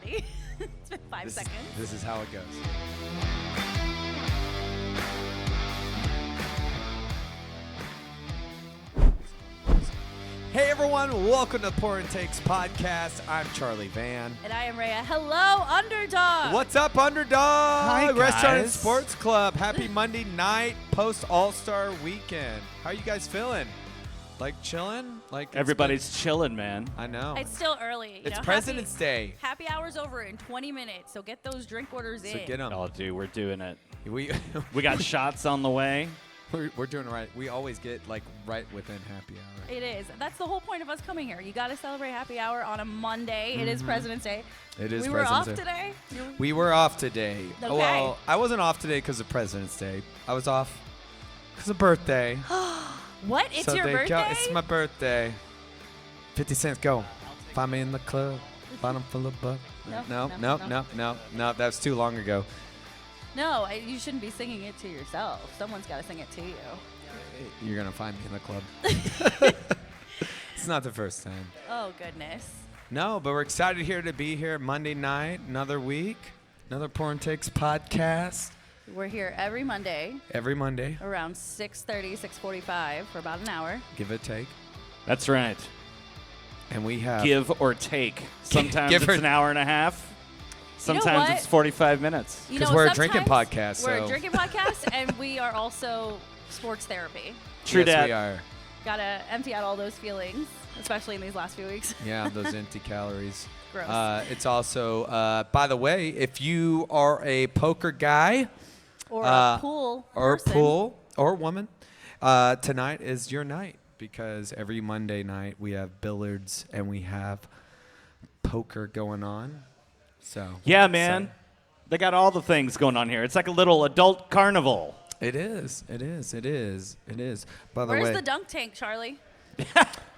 already. It's been 5 seconds. This is how it goes. Hey everyone, welcome to Pour and Takes Podcast. I'm Charlie Van. And I am Rhea. Hello, Underdog. What's up, Underdog? Hi, Restaurant and guys. Sports Club. Happy Monday night, post All-Star weekend. How are you guys feeling? Like chilling? Like it's Everybody's chilling, man. I know. It's still early. It's President's Day. Happy hour's over in 20 minutes, so get those drink orders in. So get them. Oh, dude, we're doing it. We got shots on the way. we're doing it right. We always get like right within happy hour. It is. That's the whole point of us coming here. You got to celebrate happy hour on a Monday. It is President's Day. It is We were President's off Day. today. We were off today. Okay. Well, I wasn't off today because of President's Day. I was off because of birthday. What? It's So your there you go. birthday? It's my birthday. 50 cents, go. Find me in the club. Bottom full of buck. No. That's too long ago. No, you shouldn't be singing it to yourself. Someone's got to sing it to you. You're going to find me in the club. It's not the first time. Oh, goodness. No, but we're excited here to be here Monday night, another week, another Porn Takes podcast. We're here every Monday Every Monday, around 6:30, 6:45 for about an hour. give or take. That's right. And we have... Give or take. Sometimes Give it's or- an hour and a half. You know Sometimes what? it's 45 minutes. You 'Cause know, we're a drinking sometimes podcast, We're so- a drinking podcast, and we are also sports therapy. True yes, dat. we are. Gotta empty out all those feelings, especially in these last few weeks. Yeah, those empty calories. Gross. It's also, by the way, if you are a poker guy Or a pool or person. pool or woman, tonight is your night because every Monday night we have billiards and we have poker going on. So Yeah, man. They got all the things going on here. It's like a little adult carnival. It is. It is. It is. It is. By the Where's way, the dunk tank, Charlie?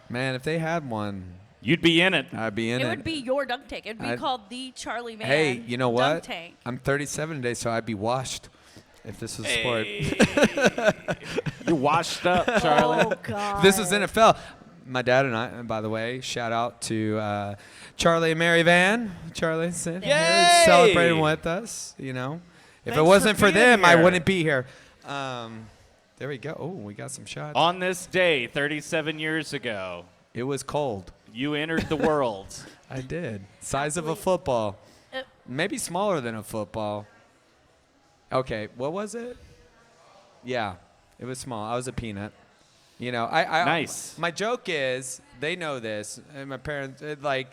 man, if they had one, You'd be in it. I'd be in It it. would be your dunk tank. It would be I'd- called the Charlie Van Hey, you know what? Dunk tank. I'm 37 today, so I'd be washed if this was sport. You're washed up, Charlie. Oh, God. This is NFL. My dad and I, and by the way, shout out to Charlie and Mary Van. Charlie sitting here Yay! celebrating with us. You know, if Thanks it wasn't for for being them, I here. wouldn't be here. There we go. Oh, we got some shots. On this day, 37 years ago, It was cold. you entered the world. I did. Size of a football. Uh, Maybe smaller than a football. Okay, what was it? Yeah, it was small. I was a peanut. You know, I Nice. My joke is, they know this, and my parents, you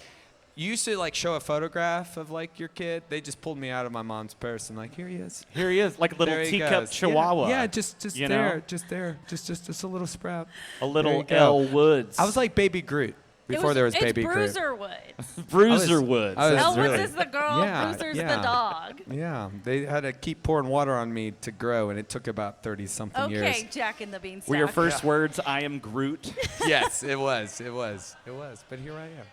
used to, show a photograph of, your kid. They just pulled me out of my mom's purse and, here he is. Here he is, like a little There he teacup goes. chihuahua. Yeah, just you there, know? just there. Just a little sprout. A little you go. Elle Woods. I was like Baby Groot before there was Baby Groot. It's Bruiser Woods. Bruiser Woods. I was Elle really- Woods is the girl, Yeah, Bruiser's yeah. the dog. Yeah, they had to keep pouring water on me to grow, and it took about 30-something years. Okay, Jack and the Beanstalk. Were your first words, I am Groot? Yes, it was. But here I am.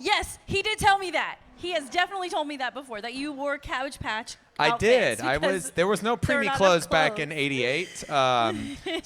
Yes, he did tell me that. He has definitely told me that before, that you wore Cabbage Patch I outfits did. because There was no there were preemie not clothes enough back in clothes. '88.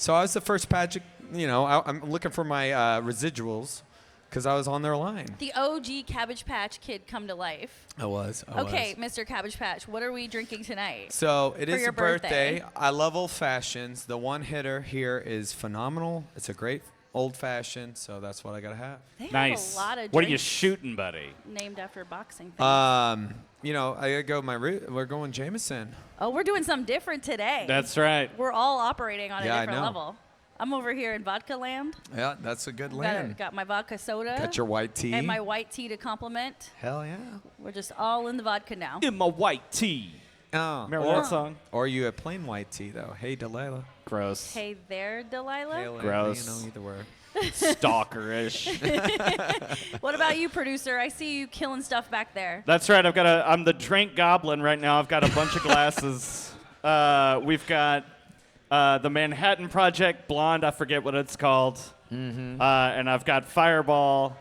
So I was the first patch. I'm looking for my residuals because I was on their line. The OG Cabbage Patch kid come to life. I was. Okay, Mr. Cabbage Patch, what are we drinking tonight? So it For is your a birthday. birthday. I love old fashions. The one hitter here is phenomenal. It's a great old fashioned, so that's what I gotta have. They have Nice. a lot of What are you drinks shooting, buddy? named after boxing things. I gotta go my route. We're going Jameson. Oh, we're doing something different today. That's right. We're all operating on Yeah, I a different know. level. I'm over here in vodka land. Yeah, that's a good Got, land. got my vodka soda. Got your white tea. And my white tea to complement. Hell yeah. We're just all in the vodka now. In my white tee. Oh, Remember or, that song? or you have plain white tea though. Hey Delilah. Gross. Hey there, Delilah. Hey, Gross. You know either word. Stalkerish. What about you, producer? I see you killing stuff back there. That's right. I'm the drink goblin right now. I've got a bunch of glasses. We've got the Manhattan Project Blonde. I forget what it's called. And I've got Fireball.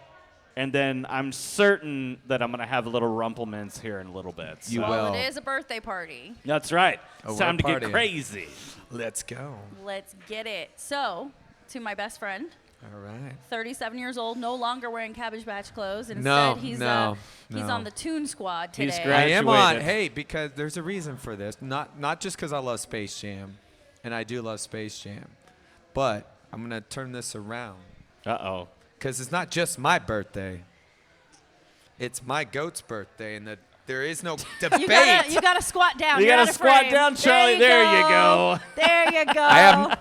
And then I'm certain that I'm going to have a little Rumplemans here in a little bit. You So- will. Well, it is a birthday party. That's right. Oh, It's time to we're get partying. crazy. Let's go. Let's get it. So, to my best friend, All right. 37 years old, no longer wearing Cabbage Patch clothes. Instead, No, he's no. on the Toon Squad today. He's I am on. graduated. Hey, because there's a reason for this. Not just because I love Space Jam, and I do love Space Jam, but I'm gonna turn this around Uh-oh. because it's not just my birthday. It's my goat's birthday, and there is no debate. You gotta squat down. You You're gotta out of squat frame. down, Charlie. There you go. There you go.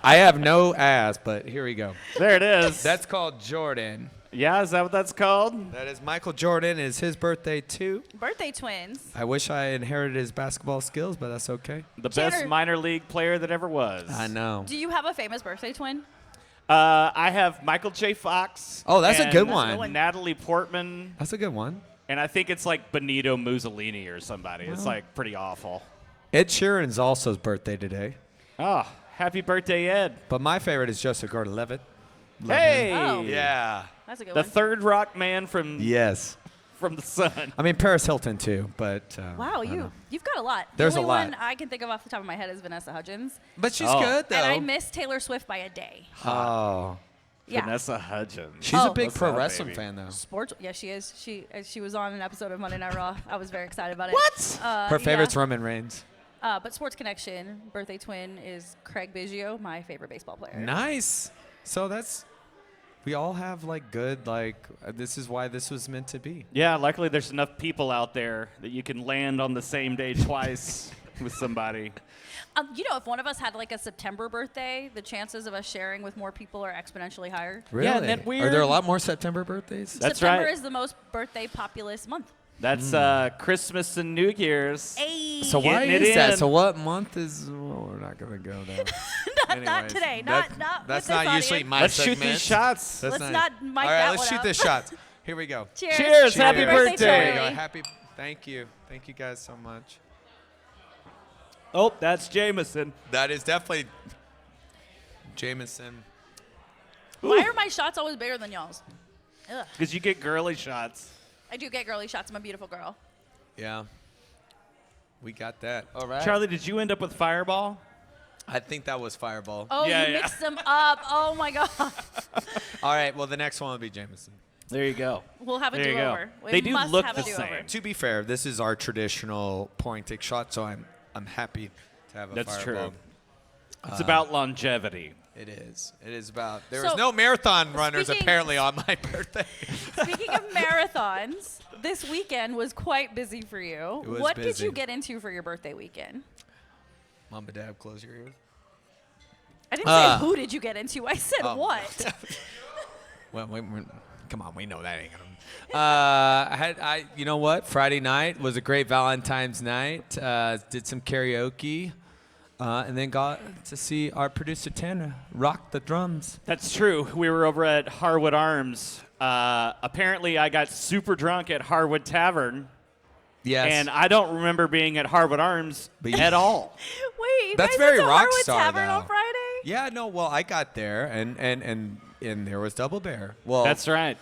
I have no ass, but here we go. There it is. That's called Jordan. Yeah, is that what that's called? That is Michael Jordan. It's his birthday too. Birthday twins. I wish I inherited his basketball skills, but that's okay. The Tanner- best minor league player that ever was. I know. Do you have a famous birthday twin? I have Michael J. Fox. Oh, that's a and good one. Natalie Portman. That's a good one. And I think it's like Benito Mussolini or somebody. It's like pretty awful. Ed Sheeran's also his birthday today, Oh, happy birthday, Ed. but my favorite is Joseph Gordon-Levitt. Hey. Oh. Yeah. That's a good The one. third rock man from Yes. from the sun. I mean Paris Hilton too, but Wow, I don't know. you've got a lot. There's the a only lot. one I can think of off the top of my head is Vanessa Hudgens. But she's Oh. good though. And I miss Taylor Swift by a day. Oh, Yeah. Vanessa Hudgens. she's Oh. a big What's pro up, wrestling baby? fan though. Sports. Yeah, she is. She was on an episode of Monday Night Raw. I was very excited about it. What? Her favorite's yeah. Roman Reigns. But Sports Connection birthday twin is Craig Biggio, my favorite baseball player. Nice. So we all have like good this is why this was meant to be. Yeah, luckily there's enough people out there that you can land on the same day twice with somebody. If one of us had like a September birthday, the chances of us sharing with more people are exponentially higher. Really? isn't that Are weird? there a lot more September birthdays? That's September right. is the most birthday populous month. That's Christmas and New Year's. Hey. So why Getting it is that? in. So what month is? Well, we're not gonna go there. not Anyways, today. that- Not That's with this not usually audience. my Let's segment. shoot these shots. That's Let's not mic All right, that let's one shoot up. this shot. Here we go. Cheers. Cheers. Happy birthday. There we go. Charlie. Thank you. Thank you guys so much. Oh, that's Jameson. That is definitely Jameson. Why are my shots always bigger than y'all's? Ugh. Because you get girly shots. I do get girly shots. I'm a beautiful girl. Yeah. We got that. All right. Charlie, did you end up with Fireball? I think that was Fireball. Oh, Yeah, you yeah. mixed them up. Oh my god. All right. Well, the next one will be Jameson. There you go. We'll have a There you go. do-over. We They do must look have the a do-over. same. To be fair, this is our traditional point take shot, so I'm happy to have a That's Fireball. true. It's about longevity. It is. It is about. There So, was no marathon runners speaking- apparently on my birthday. Speaking of marathons, this weekend was quite busy for you. It was What did busy. you get into for your birthday weekend? Mom and Dad, close your ears. I didn't say who did you get into. I said Oh. what. Well, come on, we know that ain't gonna. You know what? Friday night was a great Valentine's night. Did some karaoke, and then got to see our producer Tanner rock the drums. That's true. We were over at Harwood Arms. Apparently, I got super drunk at Harwood Tavern, Yes, and I don't remember being at Harwood Arms But you- at all. Wait, you That's guys very went to rock Harwood star, Tavern though. on Friday? yeah, no. Well, I got there, and there was Double Bear. Well, That's right.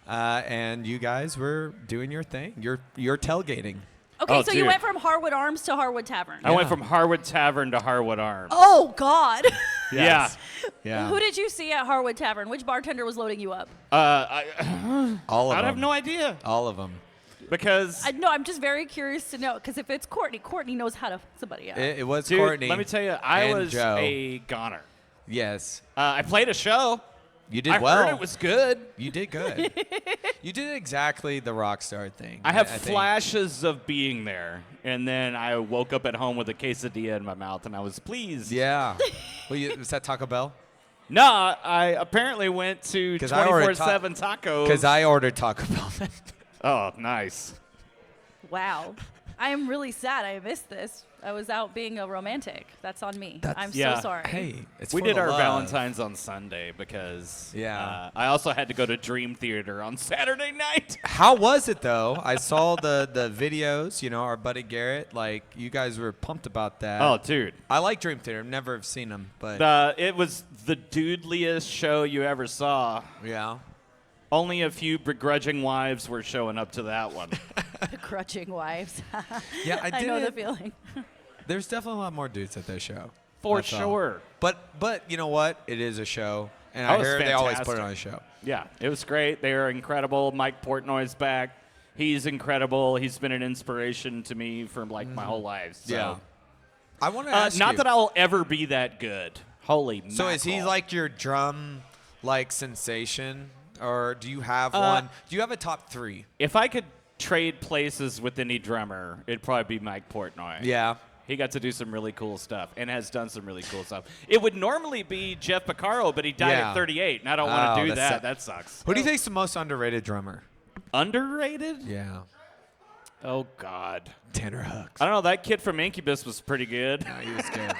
and you guys were doing your thing. You're tailgating. Okay, Oh, so you dude. went from Harwood Arms to Harwood Tavern. I went Yeah. from Harwood Tavern to Harwood Arms. Oh God. Yes. Yeah. Who did you see at Harwood Tavern? Which bartender was loading you up? All of I them. have no idea All of them. because No, I'm just very curious to know because if it's Courtney knows how to f somebody up. It was dude, Courtney. let me tell you, I and was Joe. a goner. Yes. I played a show. You did I well. heard it was good. You did good. You did exactly the rock star thing. I have think. flashes of being there, and then I woke up at home with a quesadilla in my mouth, and I was pleased. Yeah. Was that Taco Bell? No, I apparently went to 'Cause I ordered 24/7 tacos. Because I ordered Taco Bell. Oh, nice. Wow. I am really sad I missed this. I was out being a romantic. That's on me. I'm Yeah. so sorry. Hey, it's We for did the our love. Valentine's on Sunday because Yeah. I also had to go to Dream Theater on Saturday night. How was it though? I saw the videos. You know, our buddy Garrett. Like you guys were pumped about that. Oh, dude. I like Dream Theater. Never have seen them, but It was the dudeliest show you ever saw. yeah. Only a few begrudging wives were showing up to that one. Begrudging wives. Yeah, I I know the did. feeling. There's definitely a lot more dudes at this show. For I felt. sure. But you know what? It is a show, And That I was heard they always put it fantastic. on the show. Yeah, it was great. They were incredible. Mike Portnoy's back. He's incredible. He's been an inspiration to me for like my whole life. So. Yeah. I want to ask Not you. that I'll ever be that good. Holy So is he mackerel. like your drum like sensation, or do you have one? Do you have a top 3? If I could trade places with any drummer, it'd probably be Mike Portnoy. Yeah. He got to do some really cool stuff and has done some really cool stuff. It would normally be Jeff Porcaro, but he died Yeah. at 38, and I don't want Oh, to do that's that. sad. That sucks. Who do you think's the most underrated drummer? Underrated? Yeah. Oh, God. Tanner Hooks. I don't know. That kid from Incubus was pretty good. No, he was good.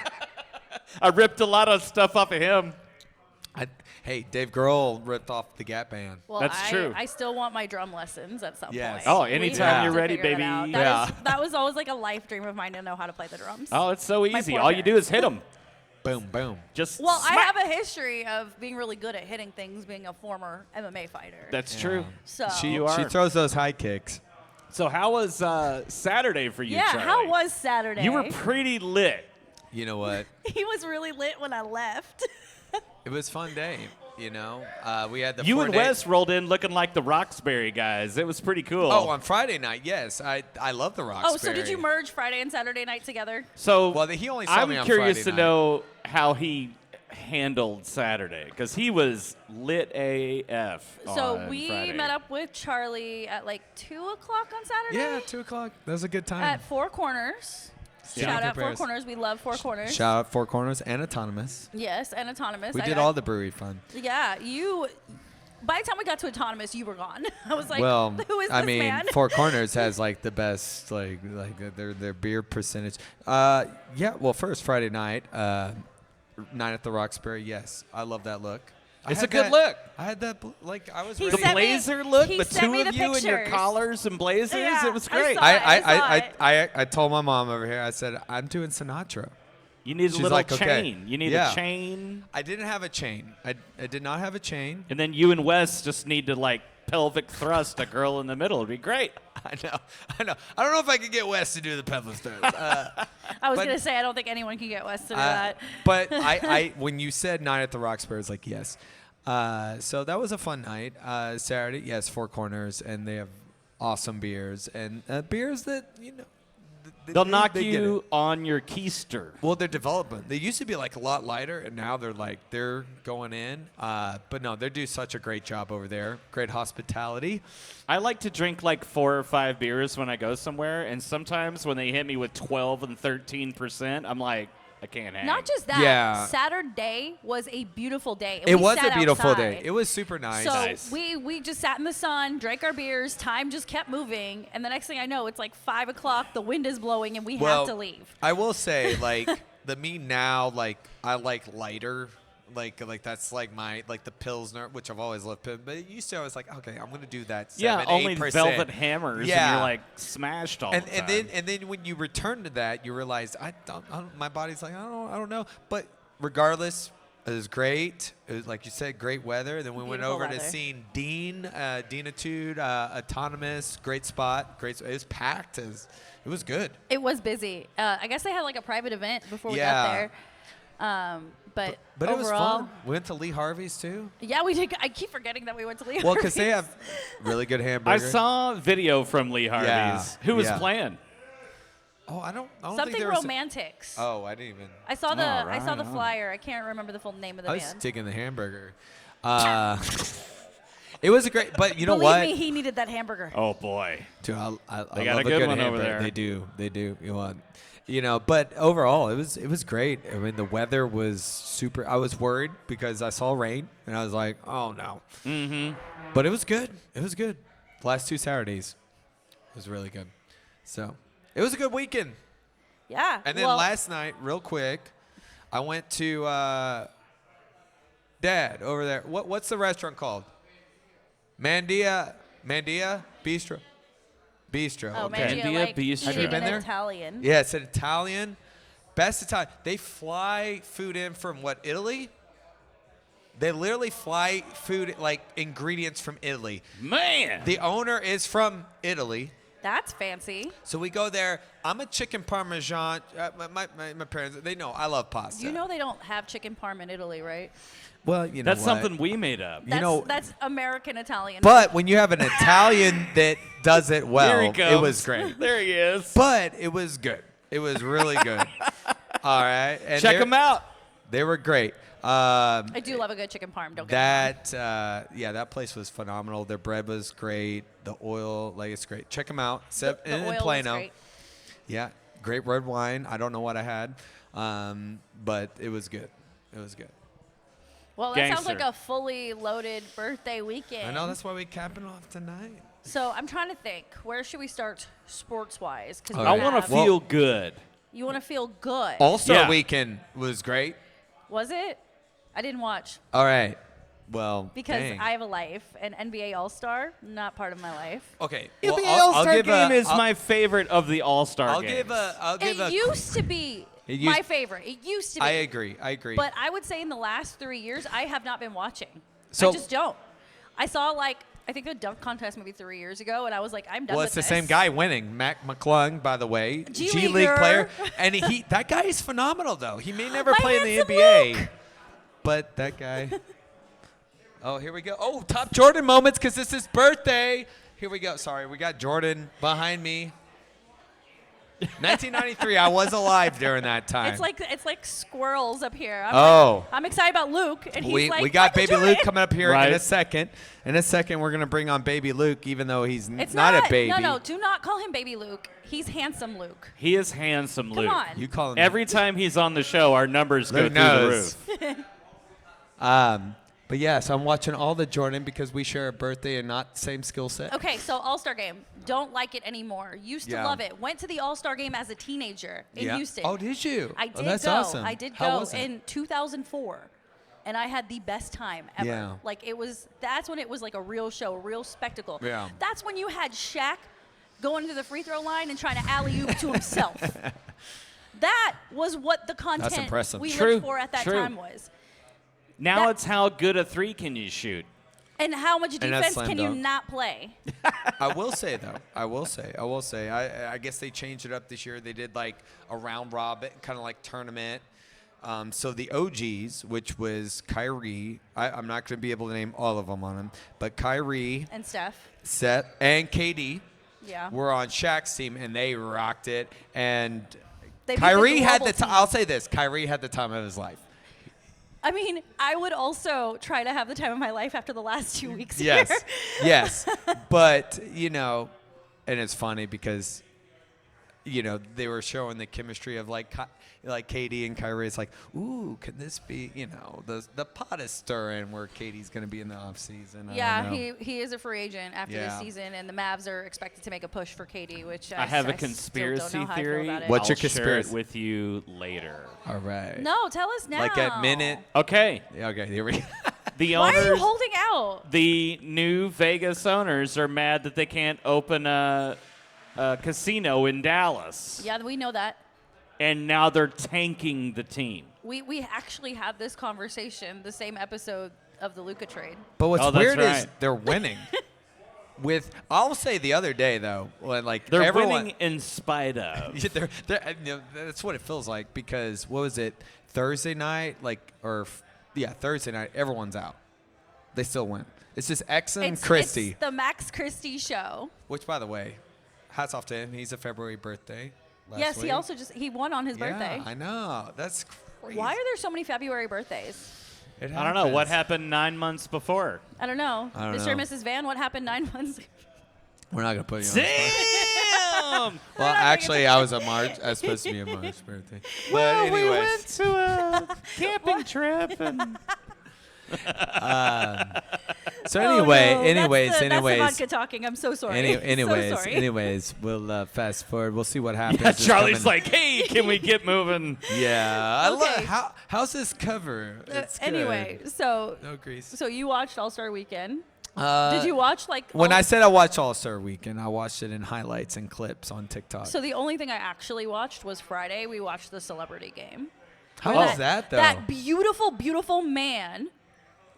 I ripped a lot of stuff off of him. Hey, Dave Grohl ripped off the Gap Band. Well, That's true. I still want my drum lessons at some Yes. point. Oh, We anytime have you're to ready, figure that baby. out. Yeah. That was always like a life dream of mine to know how to play the drums. Oh, it's so My easy. poor All you do parents. is hit them. Boom, boom. Just Well, I smack. have a history of being really good at hitting things, being a former MMA fighter. That's true. so She You are. throws those high kicks. So how was Saturday for you, yeah, Charlie? how was Saturday? You were pretty lit. You know what? He was really lit when I left. It was a fun day. You know, we had the You and 4-day Wes rolled in looking like the Roxbury guys. It was pretty cool. Oh, on Friday night, yes. I love the Roxbury. Oh, so did you merge Friday and Saturday night together? So Well, he only saw I'm me on curious Friday to night. know how he handled Saturday because he was lit AF. So on we Friday. met up with Charlie at like 2 o'clock on Saturday. Yeah, 2 o'clock. That was a good time. At Four Corners. Yeah. Shout out Four Compares. Corners. We love Four Corners. Shout out Four Corners and Autonomous. Yes, and Autonomous. We did all the brewery fun. Yeah, you. By the time we got to Autonomous, you were gone. I was like, Well, who is I this mean, man? Four Corners has like the best like their beer percentage. Yeah. Well, first Friday night, Night at the Roxbury. Yes, I love that look. I It's had a good that- look. I had that like I was He ready. The sent me- blazer look, he the sent two me of the you in your pictures. collars and blazers. Yeah, It was I great. saw it. I told my mom over here. I said I'm doing Sinatra. You need a She's little like, okay. chain. You need Yeah. a chain. I didn't have a chain. I did not have a chain. And then you and Wes just need to like pelvic thrust a girl in the middle. It'd be great. I know. I don't know if I could get Wes to do the peddler's throws. I was but- gonna say I don't think anyone can get Wes to do Uh, that. but I when you said Night at the Roxbury, it's like yes. So that was a fun night. Saturday, yes, Four Corners, and they have awesome beers and beers that They'll knock they get you it. on your keister. Well, they're development. They used to be like a lot lighter, and now they're going in. But no, they do such a great job over there. Great hospitality. I like to drink like 4 or 5 beers when I go somewhere, and sometimes when they hit me with 12 and 13%, I'm like, I can't hang. Not just that. Yeah. Saturday was a beautiful day. and It we was sat a beautiful outside. day. It was super nice. So Nice. we just sat in the sun, drank our beers. Time just kept moving, and the next thing I know, it's like 5 o'clock. The wind is blowing, and we have to leave. I will say, like the me now, like I like lighter. Like that's like my the Pilsner, which I've always loved. But it used to, I was like, okay, I'm gonna do that. 7, Yeah, only 8%. Velvet Hammers, Yeah. and you're like smashed all And the time. then when you return to that, you realize I don't my body's like I don't know. But regardless, it was great. It was like you said, great weather. Then we went Beautiful over to weather. seeing Deanitude, Autonomous, great spot. Great. It was packed. It was good. It was busy. I guess they had like a private event before we Yeah. got there. But But it was overall, fun. We went to Lee Harvey's too. yeah, we did. I keep forgetting that we went to Lee. Well, because they Harvey's. have really good I hamburgers. saw video from Lee Harvey's. Yeah, Who was yeah. playing? Oh, I don't think something there was. romantics. Oh, I didn't even. I saw the All I saw the right, flyer. I can't remember the full name of the I was band. digging the hamburger. It was a great, but you know Believe what? me, he needed that hamburger. Oh boy. Dude, I They got love a good good one over hamburger. there. They do. But overall, it was great. I mean, the weather was super. I was worried because I saw rain, and I was like, oh no. Mm-hmm. But it was good. It was good. The last 2 Saturdays, it was really good. So it was a good weekend. Yeah. And then well, last night, real quick, I went to Dad over there. What's the restaurant called? Mandia Bistro. Bistro. Oh, okay. man, Mandia like Bistro. Have you eating been an there? Italian. Yeah, it's an Italian. Best Italian. They fly food in from what, Italy? They literally fly food, like ingredients from Italy. Man. The owner is from Italy. That's fancy. So we go there. I'm a chicken parmesan. My parents, they know I love pasta. You know they don't have chicken parm in Italy, right? Well, you know That's what? something we made up. That's American Italian. But when you have an Italian that does it well, There he goes. it was great. There he is. But it was good. It was really good. All right. And Check them out. They were great. I do love a good chicken parm. Don't get me wrong. That place was phenomenal. Their bread was great. The oil, like, it's great. Check them out. The in oil Plano. was great. Yeah, great red wine. I don't know what I had, but it was good. It was good. Well, that sounds Gangster. like a fully loaded birthday weekend. I know, that's why we capping off tonight. So I'm trying to think. Where should we start sports-wise? Because All I right. want to feel good. You want to feel good. All-Star Yeah. Weekend was great. Was it? I didn't watch All right. Well, because dang. I have a life, and NBA All-Star, not part of my life. Okay. The well, All-Star give game a- is I'll- my favorite of the All-Star I'll games. give a. It used to be It my used- favorite. It used to be. I agree. But I would say in the last 3 years, I have not been watching. So- I just don't. I saw I think the dunk contest maybe 3 years ago, and I was like, I'm done Well, with it's the this. same guy winning, Mac McClung, by the way, G League Leaguer. player, and that guy is phenomenal though. He may never My play in the handsome NBA, Luke. but that guy. Oh, here we go. Oh, top Jordan moments because it's his birthday. Here we go. Sorry, we got Jordan behind me. 1993. I was alive during that time. It's like squirrels up here. I'm excited about Luke, and he's we like, got Michael Baby Jordan. Luke coming up here Right. in a second. In a second, we're gonna bring on Baby Luke, even though he's It's not a baby. No, do not call him Baby Luke. He's handsome Luke. He is handsome, Come Luke. on. You call him Every time he's on the show, our numbers go Luke through knows. the roof. But yes, I'm watching all the Jordan because we share a birthday and not same skill set. Okay, so All-Star Game. Don't like it anymore. Used to Yeah. love it. Went to the All-Star Game as a teenager in Yeah. Houston. Oh, did you? I did Oh, that's go. awesome. I did How go was it? in 2004, and I had the best time ever. Yeah. Like that's when it was like a real show, a real spectacle. Yeah. That's when you had Shaq going to the free throw line and trying to alley-oop to himself. That was what the content impressive. we True, lived for at that true. time was. Now That- it's how good a three can you shoot. And how much And that's defense slam can you dunk. not play? I will say though. I will say. I guess they changed it up this year. They did like a round robin, kind of like tournament. So the OGs, which was Kyrie, I'm not going to be able to name all of them on them, but Kyrie, And Steph. Seth, and KD Yeah. were on Shaq's team, and they rocked it. And They beat the Kyrie had global the time. team. I'll say this: Kyrie had the time of his life. I mean, I would also try to have the time of my life after the last 2 weeks Yes, here. yes. But, and it's funny because, they were showing the chemistry of like Katie and Kyrie. It's like, ooh, can this be, the pot is stirring where Katie's going to be in the offseason. Yeah, he is a free agent after Yeah. this season, and the Mavs are expected to make a push for KD, which I have a still conspiracy don't know how I feel theory. about it. What's your I'll share conspiracy? it with you later. All right. No, tell us now. Like at minute. Okay. Okay, here we go. The Why owners, are you holding out? the new Vegas owners are mad that they can't open a casino in Dallas. Yeah, we know that. And now they're tanking the team. We actually had this conversation, the same episode of the Luka trade. But what's Oh, that's weird is right. they're winning. I'll say the other day, though, when They're everyone, winning in spite of. Yeah, that's what it feels like because what was it, Thursday night, Thursday night, everyone's out. They still win. It's just X and Christie, It's the Max Christie show. which, by the way, hats off to him. He's a February birthday. Yes, week. he also he won on his Yeah, birthday. I know. That's crazy. Why are there so many February birthdays? It I don't know. What happens. happened 9 months before? I don't know. I don't Mr. know. and Mrs. Van, what happened 9 months? We're not gonna put you on. the spot. Damn! Well, actually, I was supposed to be a March birthday. But anyways, we went to a camping trip and so Oh, anyway, no. anyways, That's the vodka talking. I'm so sorry. So sorry. anyways, we'll fast forward. We'll see what happens. yeah, this Charlie's coming- like, "Hey, can we get moving?" yeah, I love Okay. how's this cover? It's good. Anyway, so no grease. so you watched All Star Weekend. Did you watch When all- I said I watched All Star Weekend, I watched it in highlights and clips on TikTok. So the only thing I actually watched was Friday. We watched the celebrity game. How Where was that though? That beautiful, beautiful man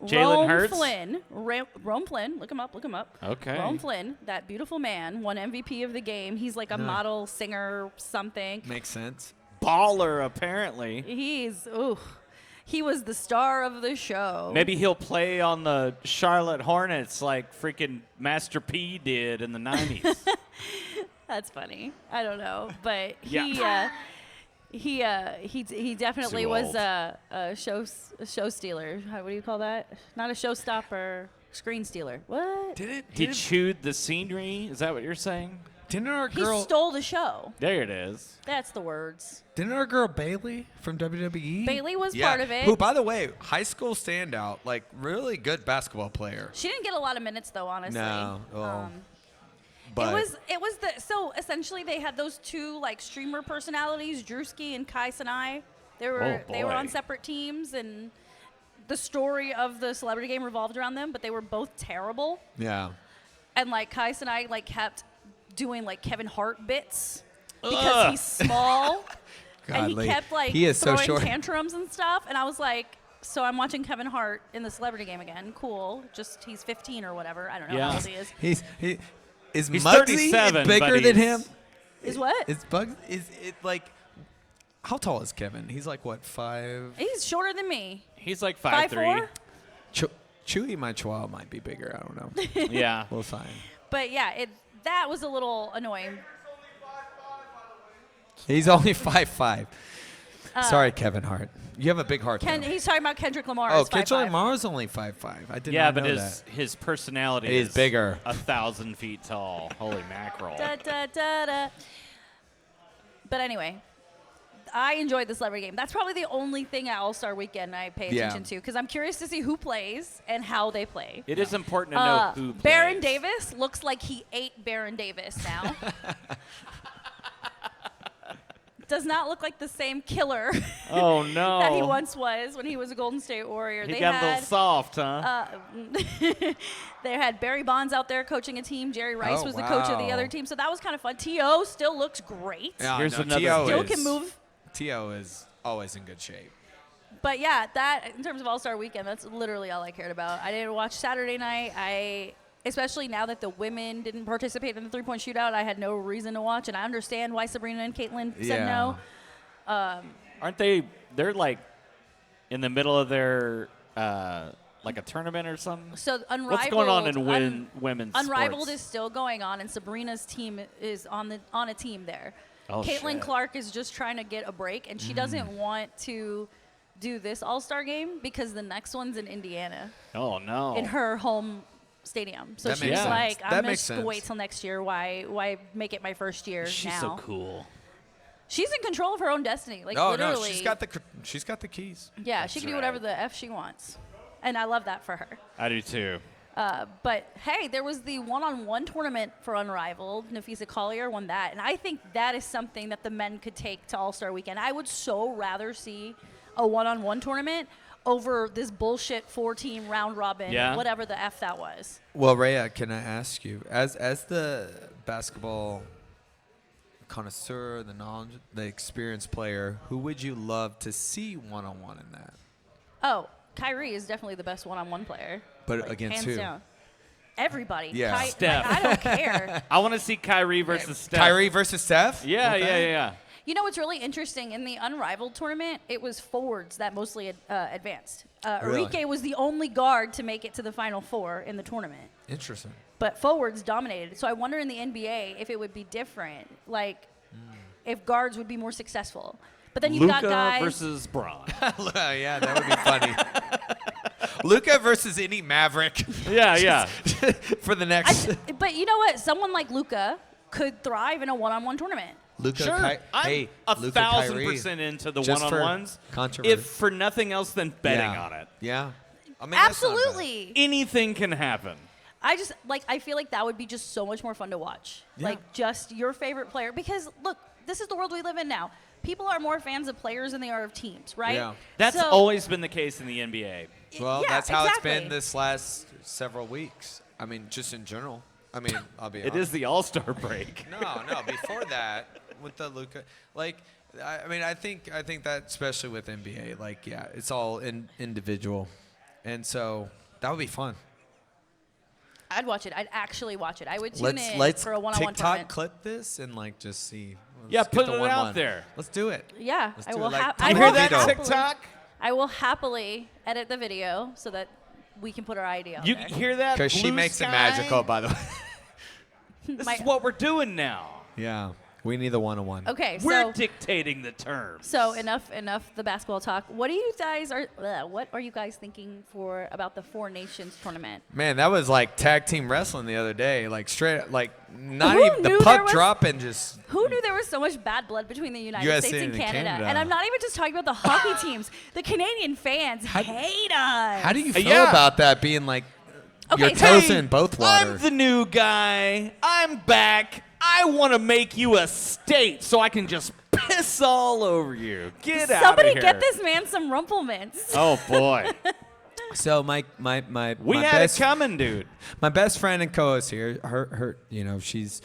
Jalen Hurts? Flynn. Rome Flynn. Look him up. Okay. Rome Flynn, that beautiful man, won MVP of the game. He's like a model, singer, something. Makes sense. Baller, apparently. He was the star of the show. Maybe he'll play on the Charlotte Hornets like freaking Master P did in the 90s. That's funny. I don't know, but Yeah. he definitely Too was old. a show stealer. What do you call that? Not a showstopper, screen stealer. What? He chewed the scenery? Is that what you're saying? Didn't our He girl stole the show. There it is. That's the words. Didn't our girl Bailey from WWE? Bailey was part of it. Who, by the way, high school standout, like really good basketball player. She didn't get a lot of minutes though, honestly. No. But It was so essentially they had those two like streamer personalities, Drewski and Kai Sinai. They were on separate teams, and the story of the celebrity game revolved around them, but they were both terrible. yeah. And like Kai Sinai like kept doing like Kevin Hart bits because he's small. And he Godly. kept like He is so throwing short. tantrums and stuff, and I was like, so I'm watching Kevin Hart in the celebrity game again. Cool. Just he's 15 or whatever. I don't know how old he is. Is He's Muggsy 37, bigger but than he's- him? Is what? Is Bugs is it like how tall is Kevin? He's like what, 5? He's shorter than me. He's like 5'3". 5'4"? Chewy, my chihuahua, might be bigger. I don't know. Yeah. We'll find. But yeah, that was a little annoying. He's only 5'5". Sorry, Kevin Hart. You have a big heart. though. He's talking about Kendrick Lamar. Oh, as 5'5". Kendrick Lamar's only 5'5". I did Yeah, not but know that. his personality He's is bigger. 1,000 feet tall. Holy mackerel. Da, da, da, da. But anyway, I enjoyed the celebrity game. That's probably the only thing at All-Star Weekend I pay Yeah. attention to because I'm curious to see who plays and how they play. It is important to know who plays. Baron Davis looks like he ate Baron Davis now. Does not look like the same killer Oh, no. that he once was when he was a Golden State Warrior. He got a little soft, huh? They had Barry Bonds out there coaching a team. Jerry Rice Oh, was the coach of the wow. other team. So that was kind of fun. T.O. still looks great. Yeah, Here's no, another T.O. thing. Still is, can move. T.O. is always in good shape. But yeah, that in terms of All-Star Weekend, that's literally all I cared about. I didn't watch Saturday night. Especially now that the women didn't participate in the three-point shootout, I had no reason to watch. And I understand why Sabrina and Caitlin said no. Aren't they? They're like in the middle of their like a tournament or something. So Unrivaled. What's going on in women's Unrivaled sports? is still going on, and Sabrina's team is on a team there. Oh, Caitlin shit. Clark is just trying to get a break, and she doesn't want to do this All-Star game because the next one's in Indiana, Oh no. in her home stadium. So That she's makes sense. like, That I'm makes just sense. wait till next year. Why make it my first year She's now? so cool. She's in control of her own destiny. Like Oh literally. no, she's got the keys. Yeah, she can do whatever the F she wants. And I love that for her. I do too. But hey, there was the one-on-one tournament for Unrivaled. Nafisa Collier won that. And I think that is something that the men could take to All-Star Weekend. I would so rather see a one-on-one tournament over this bullshit 4-team round robin, whatever the F that was. Well, Rhea, can I ask you, as the basketball connoisseur, the knowledge, the experienced player, who would you love to see one-on-one in that? Oh, Kyrie is definitely the best one-on-one player. But Like, against hands who? down. Everybody. Yeah. Steph. Like, I don't care. I want to see Kyrie versus Steph. Kyrie versus Steph? Yeah, Okay. yeah. You know what's really interesting? In the Unrivaled tournament, it was forwards that mostly advanced. Really? Enrique was the only guard to make it to the Final Four in the tournament. Interesting. But forwards dominated. So I wonder in the NBA if it would be different. Like, if guards would be more successful. But then you've got Luka guys. versus Braun. Yeah, that would be funny. Luka versus any Maverick yeah. for the next. But you know what? Someone like Luka could thrive in a one-on-one tournament. Luka, Sure. I'm hey, Luka, 1,000% into the Just for one-on-ones. controversy. If for nothing else than betting on it. Yeah. I mean, that's not bad. Absolutely. Anything can happen. I feel like that would be just so much more fun to watch. Yeah. Like, just your favorite player. Because, look, this is the world we live in now. People are more fans of players than they are of teams, right? Yeah. That's So- always been the case in the NBA. Well, Yeah, that's how exactly. it's been this last several weeks. I mean, just in general. I mean, I'll be honest. It is the All-Star break. No, before that, with the Luka, like, I mean, I think that especially with NBA, like, yeah, it's all individual, And so that would be fun. I'd watch it. I'd actually watch it. I would tune Let's in let's for a one-on-one TikTok tournament. clip this and like just see. Yeah, Let's get put the it 1-1. out there. Let's do it. Yeah, Let's I do will. it like I You Tom will hear that, Vito. happily- TikTok? I will happily edit the video so that we can put our ID out You there. hear that? Because she Blue makes sky? it magical, by the way. This My- is what we're doing now. Yeah, we need the 1-on-1. Okay, We're so dictating the terms. enough the basketball talk. What are you guys thinking for about the Four Nations tournament? Man, that was like tag team wrestling the other day. Like straight, like not Who even the knew puck there was- dropping. Just Who knew there was so much bad blood between the United USA States and and Canada? Canada. And I'm not even just talking about the hockey teams. The Canadian fans hate us. how do you feel Yeah. about that being like Okay, your so- toes Hey, in both water? I'm the new guy. I'm back. I want to make you a state so I can just piss all over you. Get out of Somebody here. get this man some Rumplements. Oh, boy. So my We my had best it coming, dude. my best friend and co-host here, her she's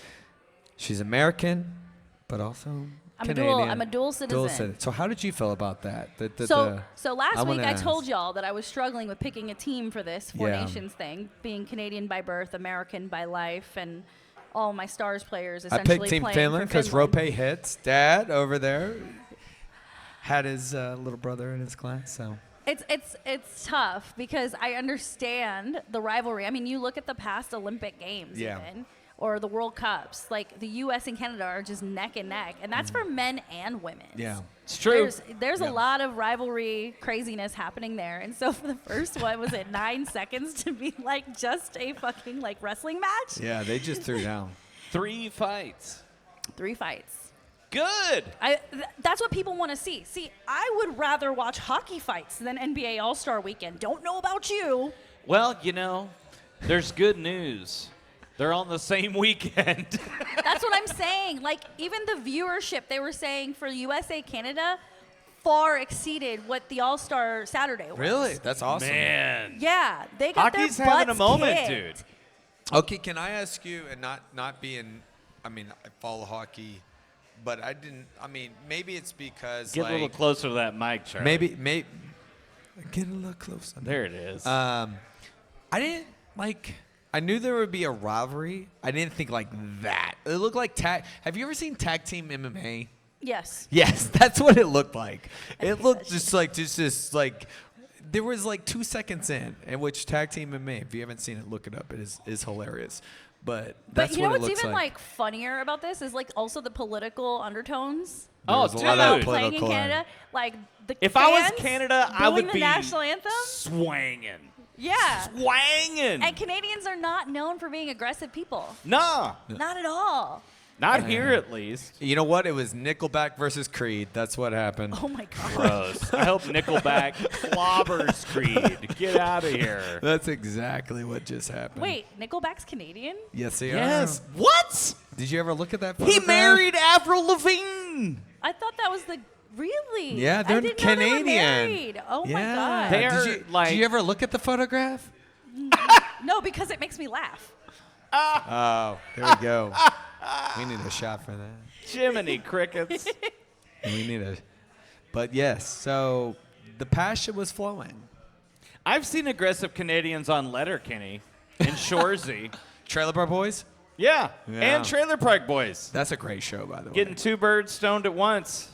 American, but also Canadian. I'm a dual citizen. So how did you feel about that? So last I week wanna I ask. told y'all that I was struggling with picking a team for this Four Yeah. Nations thing, being Canadian by birth, American by life, and all my stars players I essentially picked Team playing Finland for because Finland. Rope hits. Dad over there had his little brother in his class, so. It's tough because I understand the rivalry. I mean, you look at the past Olympic Games Yeah. even, or the World Cups. Like the U.S. and Canada are just neck and neck, and that's for men and women. Yeah. It's true. There's Yeah. a lot of rivalry craziness happening there, and so for the first one, was it 9 seconds to be like just a fucking like wrestling match? Yeah, they just threw down. 3 fights. 3 fights. Good. That's what people want to see. See, I would rather watch hockey fights than NBA All-Star Weekend. Don't know about you. Well, there's good news. They're on the same weekend. That's what I'm saying. Like, even the viewership they were saying for USA Canada far exceeded what the All-Star Saturday was. Really? That's awesome. Man. Yeah, they got Hockey's their having butts a moment, kicked. dude. Okay, can I ask you, and not being, I follow hockey, but I didn't, maybe it's because, Get a little closer to that mic, Charlie. maybe, get a little closer. There it is. I didn't, I knew there would be a rivalry. I didn't think like that. It looked like have you ever seen tag team MMA? Yes. Yes, that's what it looked like. It looked just like there was like 2 seconds in which tag team MMA. If you haven't seen it, look it up. It is hilarious. But that's But you know what it what's looks even like. funnier about this is like also the political undertones. There Oh, was a lot of dude. Playing in political Canada, like the If I was fans Canada, I booing would the be national anthem. swanging. Yeah. Swanging. And Canadians are not known for being aggressive people. Nah. Not at all. Not here, at least. You know what? It was Nickelback versus Creed. That's what happened. Oh my god. Gross. I hope Nickelback clobbers Creed. Get out of here. That's exactly what just happened. Wait, Nickelback's Canadian? Yes, they Yes. are. What? Did you ever look at that? He photograph? married Avril Lavigne. I thought that was the really. Yeah, they're I didn't know they were Canadian. married. Oh my Yeah. god. They are- Did you ever look at the photograph? No, because it makes me laugh. Oh, there we go. We need a shot for that. Jiminy Crickets. We need a. But yes, so the passion was flowing. I've seen aggressive Canadians on Letterkenny in Shoresy. Trailer Park Boys. Yeah. Yeah. And Trailer Park Boys. That's a great show, by the way. Getting 2 birds stoned at once.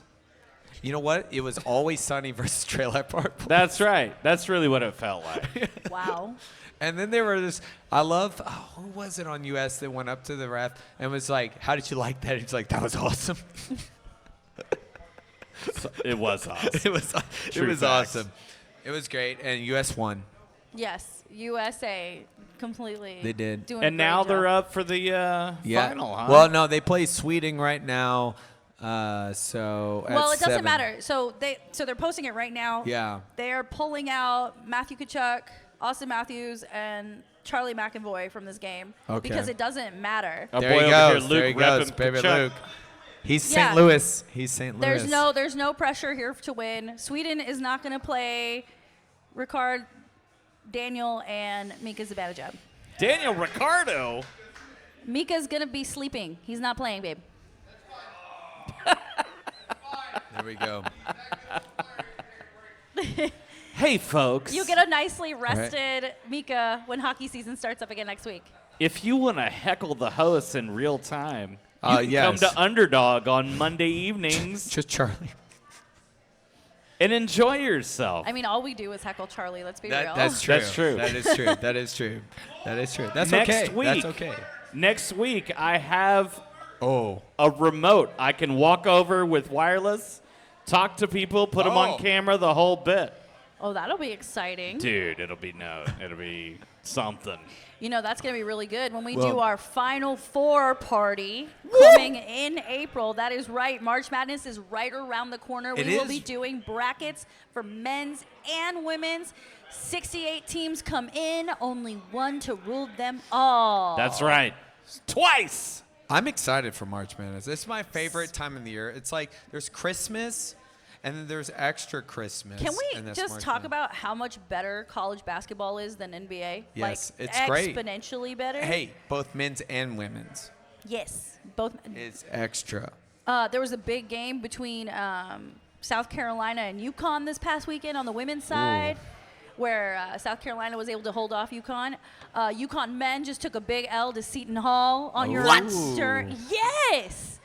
You know what? It was Always Sunny versus Trailer Park Boys. That's right. That's really what it felt like. Wow. And then there were this. I love. Oh, who was it on US that went up to the ref and was like, "How did you like that?" He's like, "That was awesome." It was awesome. It was. True It was facts. awesome. It was great, and US won. Yes, USA completely. They did. Doing And a now great they're job. up for the final, huh? Well, no, they play Sweden right now. So. at Well, it doesn't 7. matter. So they're posting it right now. Yeah. They're pulling out Matthew Tkachuk, Austin Matthews, and Charlie McAvoy from this game Okay. because it doesn't matter. Our There boy he over goes. here, There he Luke goes, repping baby Kachuk. Luke. He's Yeah. St. Louis. He's St. Louis. There's no pressure here to win. Sweden is not going to play Ricard, Daniel, and Mika Zibanejad. Daniel Ricciardo. Mika's going to be sleeping. He's not playing, babe. There we go. Hey, folks. You get a nicely rested Mika when hockey season starts up again next week. If you want to heckle the hosts in real time, you can yes. come to Underdog on Monday evenings Just Charlie. and enjoy yourself. I mean, all we do is heckle Charlie. Let's be real. That's true. That's true. That is true. That is true. That is true. That's Next okay. week, That's okay. Next week, I have Oh. a remote. I can walk over with wireless, talk to people, put them Oh. on camera, the whole bit. Oh, that'll be exciting. Dude, it'll be something. You know, that's going to be really good when we do Well- our Final Four party coming in April. That is right. March Madness is right around the corner. It We will is. be doing brackets for men's and women's. 68 teams come in, only one to rule them all. That's right. Twice. I'm excited for March Madness. It's my favorite time of the year. It's like there's Christmas, and then there's extra Christmas. Can we and that's just March talk Madness. about how much better college basketball is than NBA? Yes, like, it's great. exponentially better. Hey, both men's and women's. Yes, both. It's extra. There was a big game between South Carolina and UConn this past weekend on the women's side, where South Carolina was able to hold off UConn. UConn men just took a big L to Seton Hall on your What? Yes,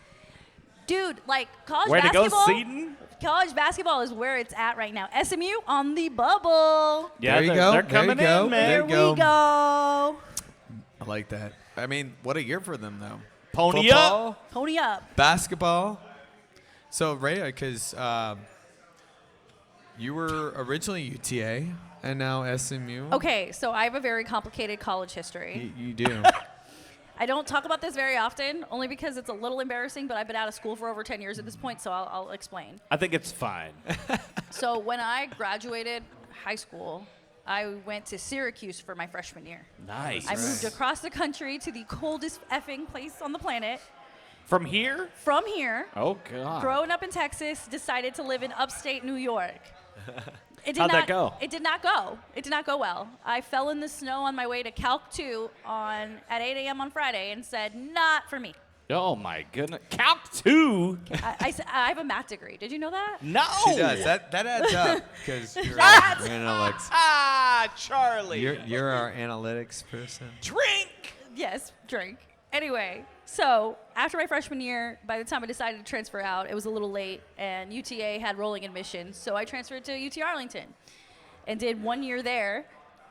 dude, like college Way to go, basketball. Seton. College basketball is where it's at right now. SMU on the bubble. Yeah, There you they're, go. they're There you coming go. in, man. There Here you we go. I like that. I mean, what a year for them, though. Pony Football, up. Pony up. basketball. So, Rhea, because you were originally UTA and now SMU. Okay, so I have a very complicated college history. You do. I don't talk about this very often, only because it's a little embarrassing, but I've been out of school for over 10 years at this point, so I'll explain. I think it's fine. So when I graduated high school, I went to Syracuse for my freshman year. Nice. I moved across the country to the coldest effing place on the planet. From here? From here, Oh, God. growing up in Texas, decided to live in upstate New York. It did How'd not, that go? It did not go. It did not go well. I fell in the snow on my way to Calc 2 at 8 a.m. on Friday and said, not for me. Oh, my goodness. Calc 2? I have a math degree. Did you know that? No. She does. That adds up because you're That's- analytics. Ah, Charlie. You're our analytics person. Drink. Yes, drink. Anyway, so after my freshman year, by the time I decided to transfer out, it was a little late, and UTA had rolling admissions, so I transferred to UT Arlington and did 1 year there,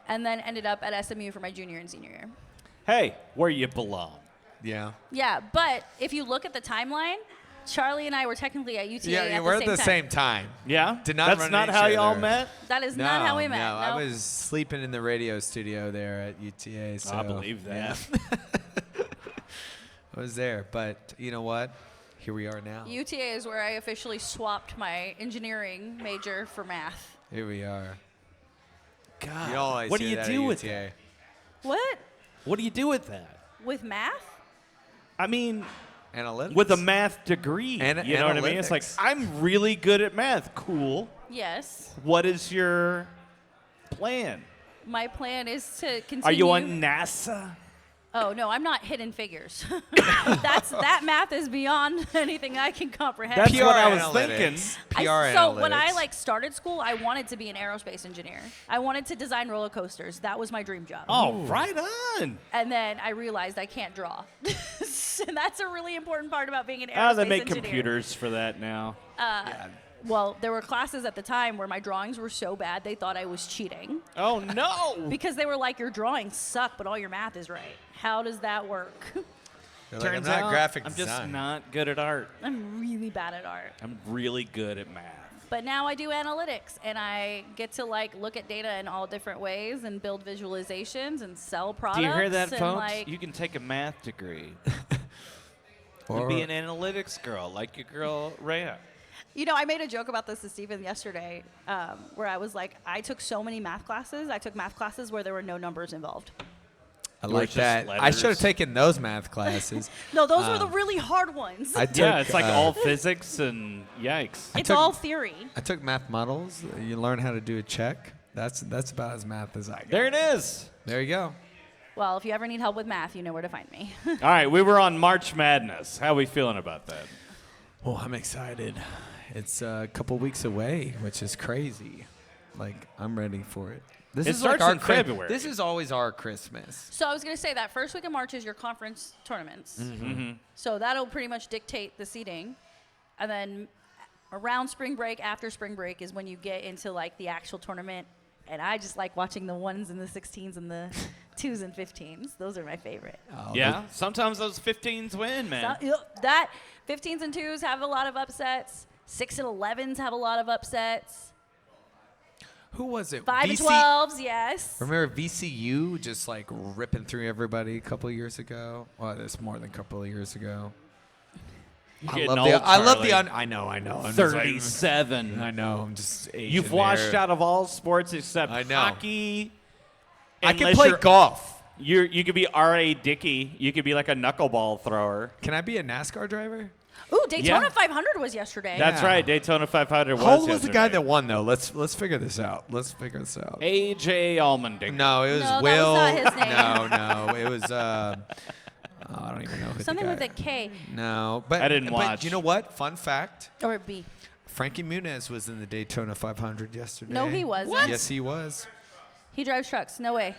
and then ended up at SMU for my junior and senior year. Hey, where you belong. Yeah. Yeah, but if you look at the timeline, Charlie and I were technically at UTA Yeah, at we're the at the time. same time. Yeah? Did not That's run not into how each y'all other. met? That is not how we met. No, I No. was sleeping in the radio studio there at UTA. So I believe that. I was there, but you know what? Here we are now. UTA is where I officially swapped my engineering major for math. Here we are. God. You always What do hear you that do at with UTA. that? What? What do you do with that? With math? I mean, Analytics. with a math degree. And you know what I mean? It's like, analytics. I'm really good at math. Cool. Yes. What is your plan? My plan is to continue. Are you on NASA? Oh no, I'm not hidden figures. That math is beyond anything I can comprehend. That's PR what I was analytics. thinking. PR So when analytics. I started school, I wanted to be an aerospace engineer. I wanted to design roller coasters. That was my dream job. Oh, right on. And then I realized I can't draw. And that's a really important part about being an aerospace Ah, they make engineer. computers for that now. Well, there were classes at the time where my drawings were so bad they thought I was cheating Oh, no. because they were like, your drawings suck, but all your math is right. How does that work? They're like, Turns I'm not out graphic I'm design. just not good at art. I'm really bad at art. I'm really good at math. But now I do analytics, and I get to look at data in all different ways and build visualizations and sell products. Do you hear that, and, folks? You can take a math degree and be an analytics girl like your girl Rhea. You know, I made a joke about this to Stephen yesterday, where I was like, I took so many math classes. I took math classes where there were no numbers involved. I Or like just that. I letters. should have taken those math classes. No, those were the really hard ones. I took, Yeah, it's like all physics and yikes. it's took- all theory. I took math models. You learn how to do a check. That's about as math as I got. There it is. There you go. Well, if you ever need help with math, you know where to find me. All right, we were on March Madness. How are we feeling about that? Well, I'm excited. It's a couple weeks away, which is crazy. Like, I'm ready for it. This It is like starts our in February. This is always our Christmas. So I was going to say that first week of March is your conference tournaments. Mm-hmm. So that'll pretty much dictate the seeding. And then around spring break, after spring break, is when you get into like the actual tournament. And I just like watching the 1s and the 16s and the 2s and 15s. Those are my favorite. Oh, Yeah, sometimes those 15s win, man. That 15s and 2s have a lot of upsets. 6 and 11s have a lot of upsets. Who was it? 5 and 12s, yes. Remember VCU just like ripping through everybody a couple of years ago? Well, that's more than a couple of years ago. Getting I old, love the. Charlie. I know. I'm just like- 37. I know. I'm just. Aging You've washed there. out of all sports except I know. hockey. I can Unless play you're- golf. You could be R.A. Dickey. You could be like a knuckleball thrower. Can I be a NASCAR driver? Ooh, Daytona Yeah. 500 was yesterday. That's Yeah. right. Daytona 500 was How old was the guy yesterday. that won though? Let's figure this out. A.J. Allmendinger. No, it was No, that was Will. not his name. No, it was. I don't even know who Something the with guy. a K No, but I didn't but watch. you know what? Fun fact: or a B. Frankie Muniz was in the Daytona 500 yesterday. No, he wasn't. Yes, he was. He drives trucks. No way.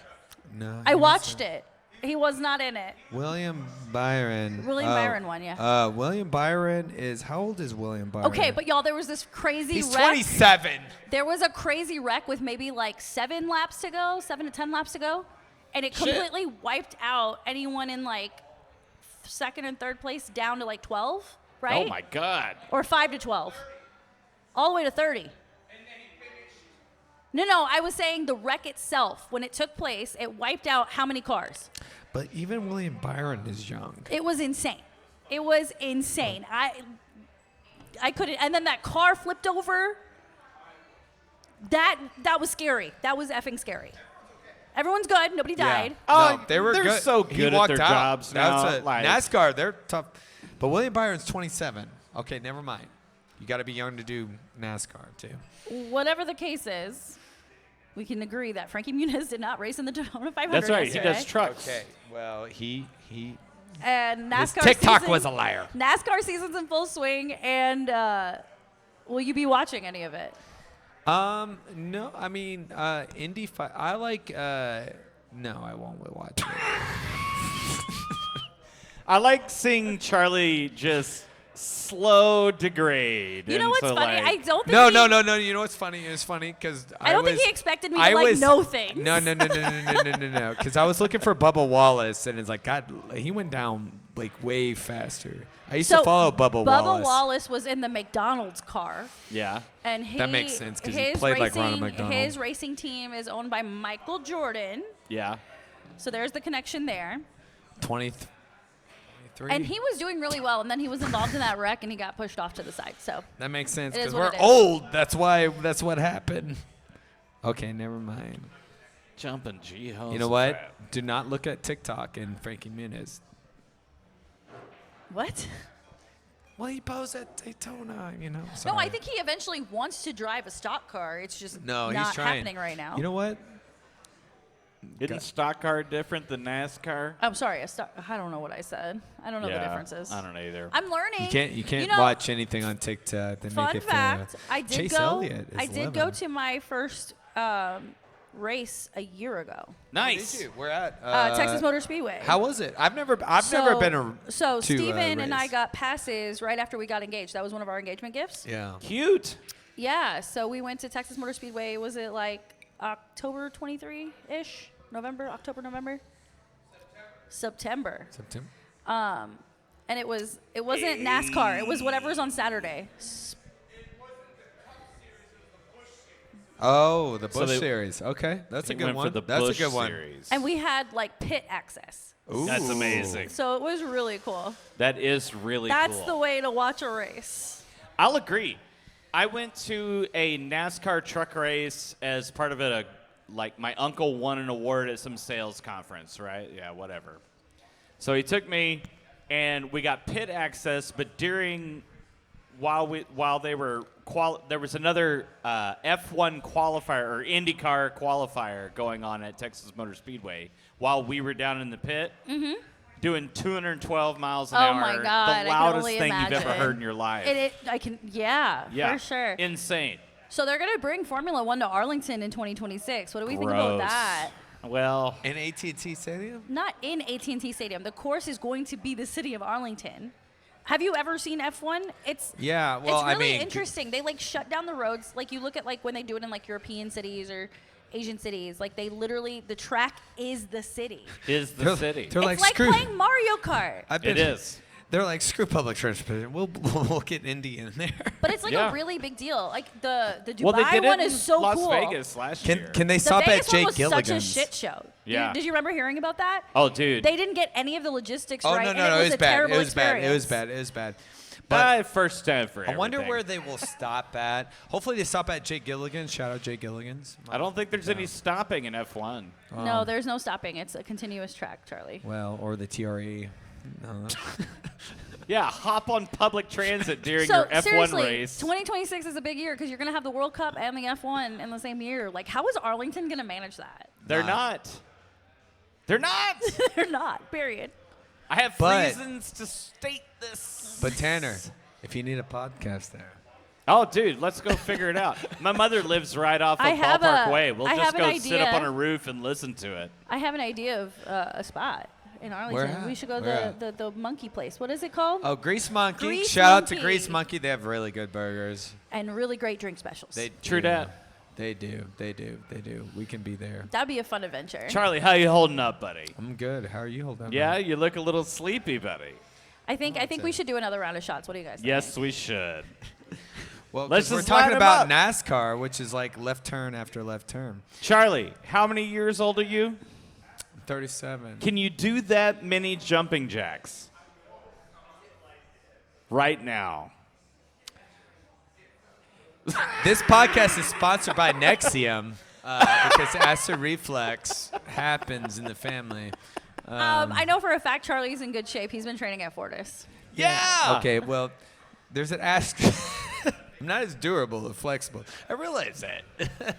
No, I he watched wasn't. it. He was not in it. William Byron. William Byron won, yeah. William Byron is how old is William Byron? Okay, but y'all, there was this crazy he's wreck. 27. There was a crazy wreck with maybe like 7 laps to go, 7 to 10 laps to go, and it Shit. completely wiped out anyone in like second and third place down to like 12, right? Oh, my God. Or 5 to 12, all the way to 30. No, I was saying the wreck itself, when it took place, it wiped out how many cars? But even William Byron is young. It was insane. It was insane. I couldn't. And then that car flipped over. That was scary. That was effing scary. Everyone's good. Nobody died. Oh, no, they were they're good. so He good at walked their out. jobs That's now, a- like- NASCAR, they're tough. But William Byron's 27. Okay, never mind. You got to be young to do NASCAR too. Whatever the case is, we can agree that Frankie Muniz did not race in the Daytona 500 That's right. He yesterday. does trucks. Okay, well, he And his NASCAR TikTok season, was a liar. NASCAR season's in full swing, and will you be watching any of it? No, I mean, Indy. I like. No, I won't watch it. I like seeing Charlie just slow degrade. You know and what's so, funny? like- I don't think No, he, no, no, no. You know what's funny? It's funny because I don't think he expected me to like know things. No. Because I was looking for Bubba Wallace, and it's like, God, he went down like way faster. I used to follow Bubba Wallace. Bubba Wallace was in the McDonald's car. Yeah. And That makes sense, 'cause he his played like Ronald racing- McDonald. His racing team is owned by Michael Jordan. Yeah. So there's the connection there. 23. And he was doing really well, and then he was involved in that wreck, and he got pushed off to the side. So That makes sense It is because what we're it is. old. That's why. That's what happened. Okay, never mind. Jumping G. You know what? Do not look at TikTok and Frankie Muniz. what? Well, he posed at Daytona, you know. No, sorry. I think he eventually wants to drive a stock car. It's just No, not he's trying. happening right now. You know what? Isn't stock car different than NASCAR? I'm sorry. I don't know what I said. I don't know the differences. I don't know either. I'm learning. You can't know, watch anything on TikTok that Fun make it fact: feel. I did Chase go. Elliott is I did 11. go to my first race a year ago. Nice. Did you? We're at Texas Motor Speedway. How was it? I've never been So to, Steven and I race. got passes right after we got engaged. That was one of our engagement gifts. Yeah. Cute. Yeah. So we went to Texas Motor Speedway. Was it like October 23-ish? October, November? September. And it wasn't NASCAR. It was whatever's on Saturday. Oh, the So Busch they- Series. Okay, that's a He good went one. for the That's Busch a good one. Series. And we had like pit access. Ooh. That's amazing. So it was really cool. That is really That's cool. the way to watch a race. I'll agree. I went to a NASCAR truck race as part of it. Like my uncle won an award at some sales conference, right? Yeah, whatever. So he took me, and we got pit access. But while they were there was another F1 qualifier or IndyCar qualifier going on at Texas Motor Speedway while we were down in the pit. Mm-hmm. Doing 212 miles an Oh hour. my God, I The can loudest only thing you've ever imagine. heard in your life. Yeah, Yeah. for sure. Insane. So they're going to bring Formula One to Arlington in 2026. What do we think about Gross. that? Well, In AT&T Stadium? Not in AT&T Stadium. The course is going to be the city of Arlington. Have you ever seen F1? It's Yeah, well, it's I really mean, interesting. They like shut down the roads. Like you look at like when they do it in like European cities or Asian cities. Like they literally the track is the city. is the city. They're It's like, like screw. playing Mario Kart. It is. They're like, screw public transportation. We'll get Indy in there. But it's like Yeah. a really big deal. Like the Well, they Dubai did one it is in so Las cool. Vegas last year. Can they The stop Vegas at Jake one was Gilligan's? such a shit show. Yeah. Did you remember hearing about that? Oh, dude. They didn't get any of the logistics Oh right. no, and no, no! it It was was a bad. terrible It was bad. experience. It was bad. It was bad. But First time for I wonder everything. where they will stop at. Hopefully, they stop at Jake Gilligan's. Shout out Jake Gilligan's. I don't think there's any stopping in F1. No, there's no stopping. It's a continuous track, Charlie. Well, or the TRE. No. Yeah, hop on public transit during So your F1 seriously, race. 2026 is a big year because you're going to have the World Cup and the F1 in the same year. Like, how is Arlington going to manage that? They're not. They're not. They're not. Period. I have But- reasons to state this. But Tanner, if you need a podcast there. Oh, dude, let's go figure it out. My mother lives right off of I have Ballpark a- Way. We'll I just have an go sit up idea. on a roof and listen to it. I have an idea of a spot in Arlington. at? We should go Where to the monkey place. What is it called? Oh, Grease Monkey. Grease Shout out to Monkey. Grease Monkey. They have really good burgers. And really great drink specials. They True do. dat. They do. They do. They do. We can be there. That'd be a fun adventure. Charlie, how you holding up, buddy? I'm good. How are you holding up? Yeah, man? you look a little sleepy, buddy. I think we should do another round of shots. What do you guys think? Yes, we should. Well, Let's 'cause we're just line talking 'em about up. NASCAR, which is like left turn after left turn. Charlie, how many years old are you? 37. Can you do that many jumping jacks? Right now. This podcast is sponsored by Nexium because acid reflux happens in the family. I know for a fact Charlie's in good shape. He's been training at Fortis. Yeah. Okay, well, there's an I'm not as durable or flexible. I realize that.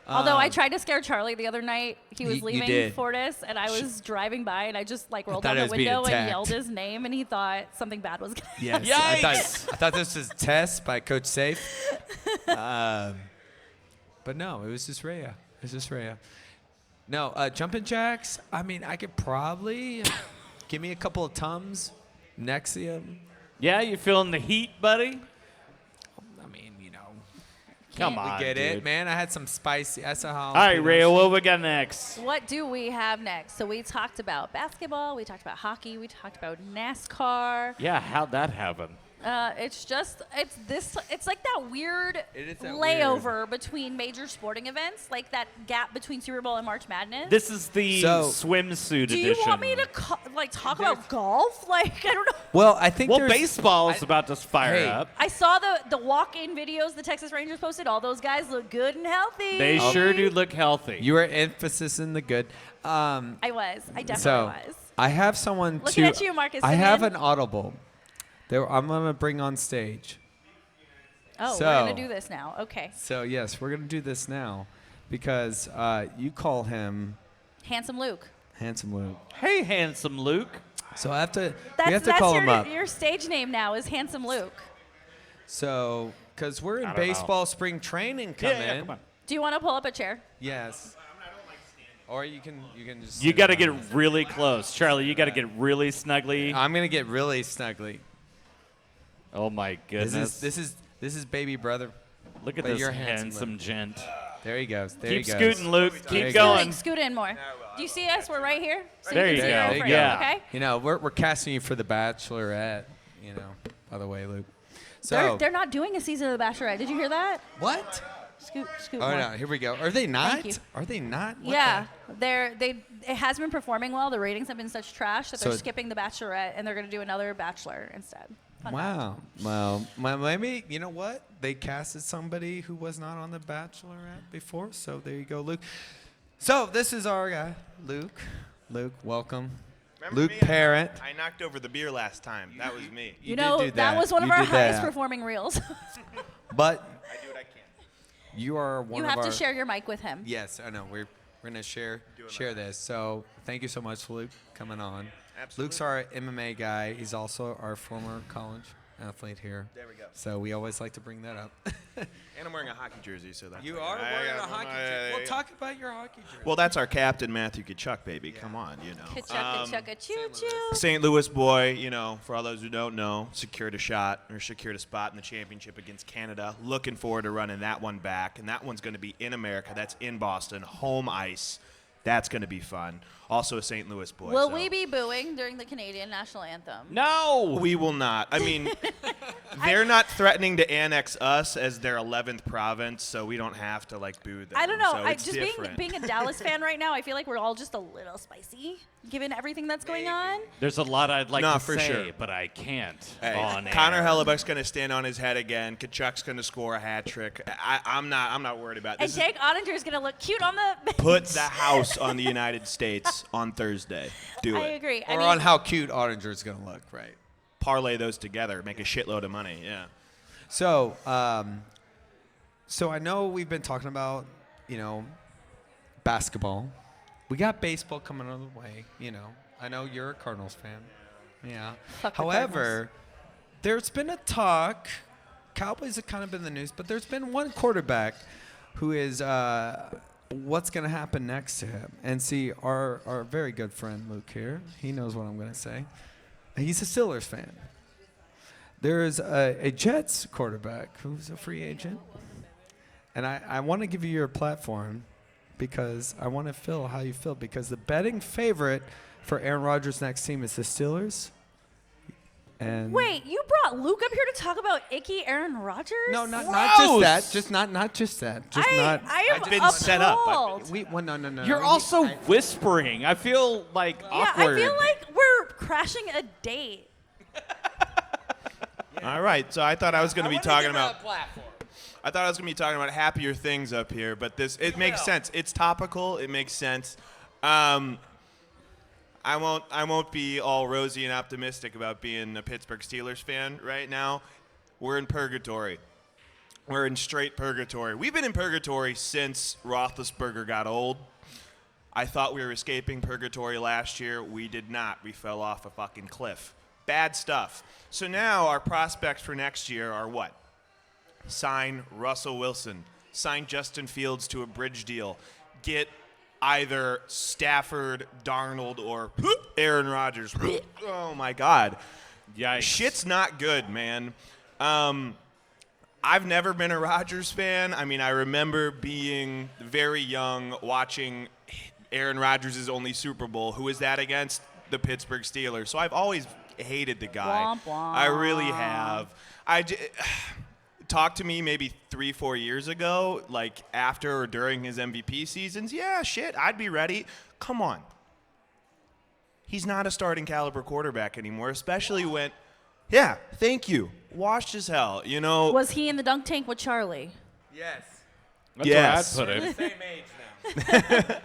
Although I tried to scare Charlie the other night. He was you leaving did. Fortis, and I was driving by, and I just like rolled thought down I the was being window and attacked. yelled his name, and he thought something bad was going to Yes. Yikes! I thought this was a test by Coach Safe. But no, it was just Rhea. It was just Rhea. No, jumping jacks, I mean, I could probably give me a couple of Tums, Nexium. Yeah, you feeling the heat, buddy? I mean, you know, Come Can't- on, get dude. it, man. I had some spicy. I saw how. All right, Ray, what we got next? What do we have next? So we talked about basketball, we talked about hockey, we talked about NASCAR. Yeah, how'd that happen? It's like that weird It is that layover between major sporting events, like that gap between Super Bowl and March Madness. This is the So- swimsuit do edition. you want me to talk about golf? Like, I don't know. Well, I think Well, there's baseball is about to fire Hey. up. I saw the walk-in videos the Texas Rangers posted. All those guys look good and healthy. They sure do look healthy. You are emphasis in the good. I definitely So was. I have someone Looking to. at you, Marcus I have Simeon. an audible. I'm gonna bring on stage. Oh, so- we're gonna do this now. Okay. So yes, we're gonna do this now, because you call him Handsome Luke. Handsome Luke. Hey, handsome Luke. So I have to. That's, we have to that's call your, him up. your stage name now is Handsome Luke. So, because we're in I don't know. baseball spring training coming. Yeah, come on. Do you want to pull up a chair? Yes. Or you can just. You sit got to down. get really close. Charlie, you got to get really snuggly. I'm gonna get really snuggly. Oh, my goodness. This is baby brother. Look at but this you're handsome, handsome gent. There he goes. There Keep he goes. scooting, Luke. There you Keep go. going. Scoot in more. Do you see us? We're right here. So There you you can see go. our There you frame, go. Yeah. Okay. You know, we're casting you for the Bachelorette. You know, by the way, Luke. So They're not doing a season of The Bachelorette. Did you hear that? what? Scoot Oh more. no, here we go. Are they not? Thank you. Are they not? What Yeah, it has been performing well. The ratings have been such trash that they're So- skipping The Bachelorette and they're going to do another Bachelor instead. the- Fun Wow. Well, maybe you know what? They casted somebody who was not on the Bachelorette before. So there you go, Luke. So this is our guy, Luke. Luke, welcome. Remember Luke me? Parent. I knocked over the beer last time. That was me. You did know, do that that. was one of You our did that. highest performing reels. But I do what I can. you are one You of have our. to share your mic with him. Yes, I know. We're gonna share this. So thank you so much, Luke, coming on. Absolutely. Luke's our MMA guy. He's also our former college athlete here. There we go. So we always like to bring that up. And I'm wearing a hockey jersey, so that's You like- are I wearing got- a hockey yeah, jersey. yeah, Well, yeah. talk about your hockey jersey. Well, that's our captain, Matthew Kachuk, baby. Come on, Ka-chugga, choo-choo. St. Louis boy, for all those who don't know, secured a spot in the championship against Canada. Looking forward to running that one back, and that one's going to be in America. That's in Boston, home ice. That's going to be fun. Also a St. Louis boy. Will so. we be booing during the Canadian national anthem? No. We will not. I mean, they're not threatening to annex us as their 11th province, so we don't have to boo them. I don't know. So it's Just different. being a Dallas fan right now, I feel like we're all just a little spicy, given everything that's going on. There's a lot I'd like No, to for say, sure. but I can't Hey, on Connor air. Hellebuck's going to stand on his head again. Kachuk's going to score a hat trick. I'm not worried about And this. Jake Ottinger is going to look cute on the bench. Put the house on the United States on Thursday. Do I it. agree. or on how cute Ottinger is going to look, right? Parlay those together. Make a shitload of money. Yeah. So, so I know we've been talking about, basketball. We got baseball coming on the way. I know you're a Cardinals fan. Yeah. Fuck the However, there's been a talk. Cowboys have kind of been in the news, but there's been one quarterback who is what's going to happen next to him. And see, our very good friend Luke here, he knows what I'm going to say. He's a Steelers fan. There's a Jets quarterback who's a free agent. And I want to give you your platform because I want to feel how you feel. Because the betting favorite for Aaron Rodgers' next team is the Steelers. And Wait, you brought Luke up here to talk about icky Aaron Rodgers? no, not just Gross! that. Just not just that. Just not. I am I've been set up. appalled. No. You're also whispering. I feel Yeah, awkward. I feel like we're crashing a date. All right. So I thought I was going to be talking about. I thought I was going to be talking about happier things up here, but it makes sense. It's topical. It makes sense. I won't be all rosy and optimistic about being a Pittsburgh Steelers fan right now. We're in purgatory. We're in straight purgatory. We've been in purgatory since Roethlisberger got old. I thought we were escaping purgatory last year. We did not. We fell off a fucking cliff. Bad stuff. So now our prospects for next year are what? Sign Russell Wilson. Sign Justin Fields to a bridge deal. Get either Stafford, Darnold, or Aaron Rodgers. Oh, my God. Yikes. Shit's not good, man. I've never been a Rodgers fan. I mean, I remember being very young, watching Aaron Rodgers' only Super Bowl. Who is that against? The Pittsburgh Steelers. So I've always hated the guy. Womp womp. I really have. Talk to me maybe 3-4 years ago, like after or during his MVP seasons. Yeah, shit, I'd be ready. Come on. He's not a starting caliber quarterback anymore, especially when, yeah, thank you. Washed as hell, Was he in the dunk tank with Charlie? Yes. That's Yes. where I'd put it. Same age now.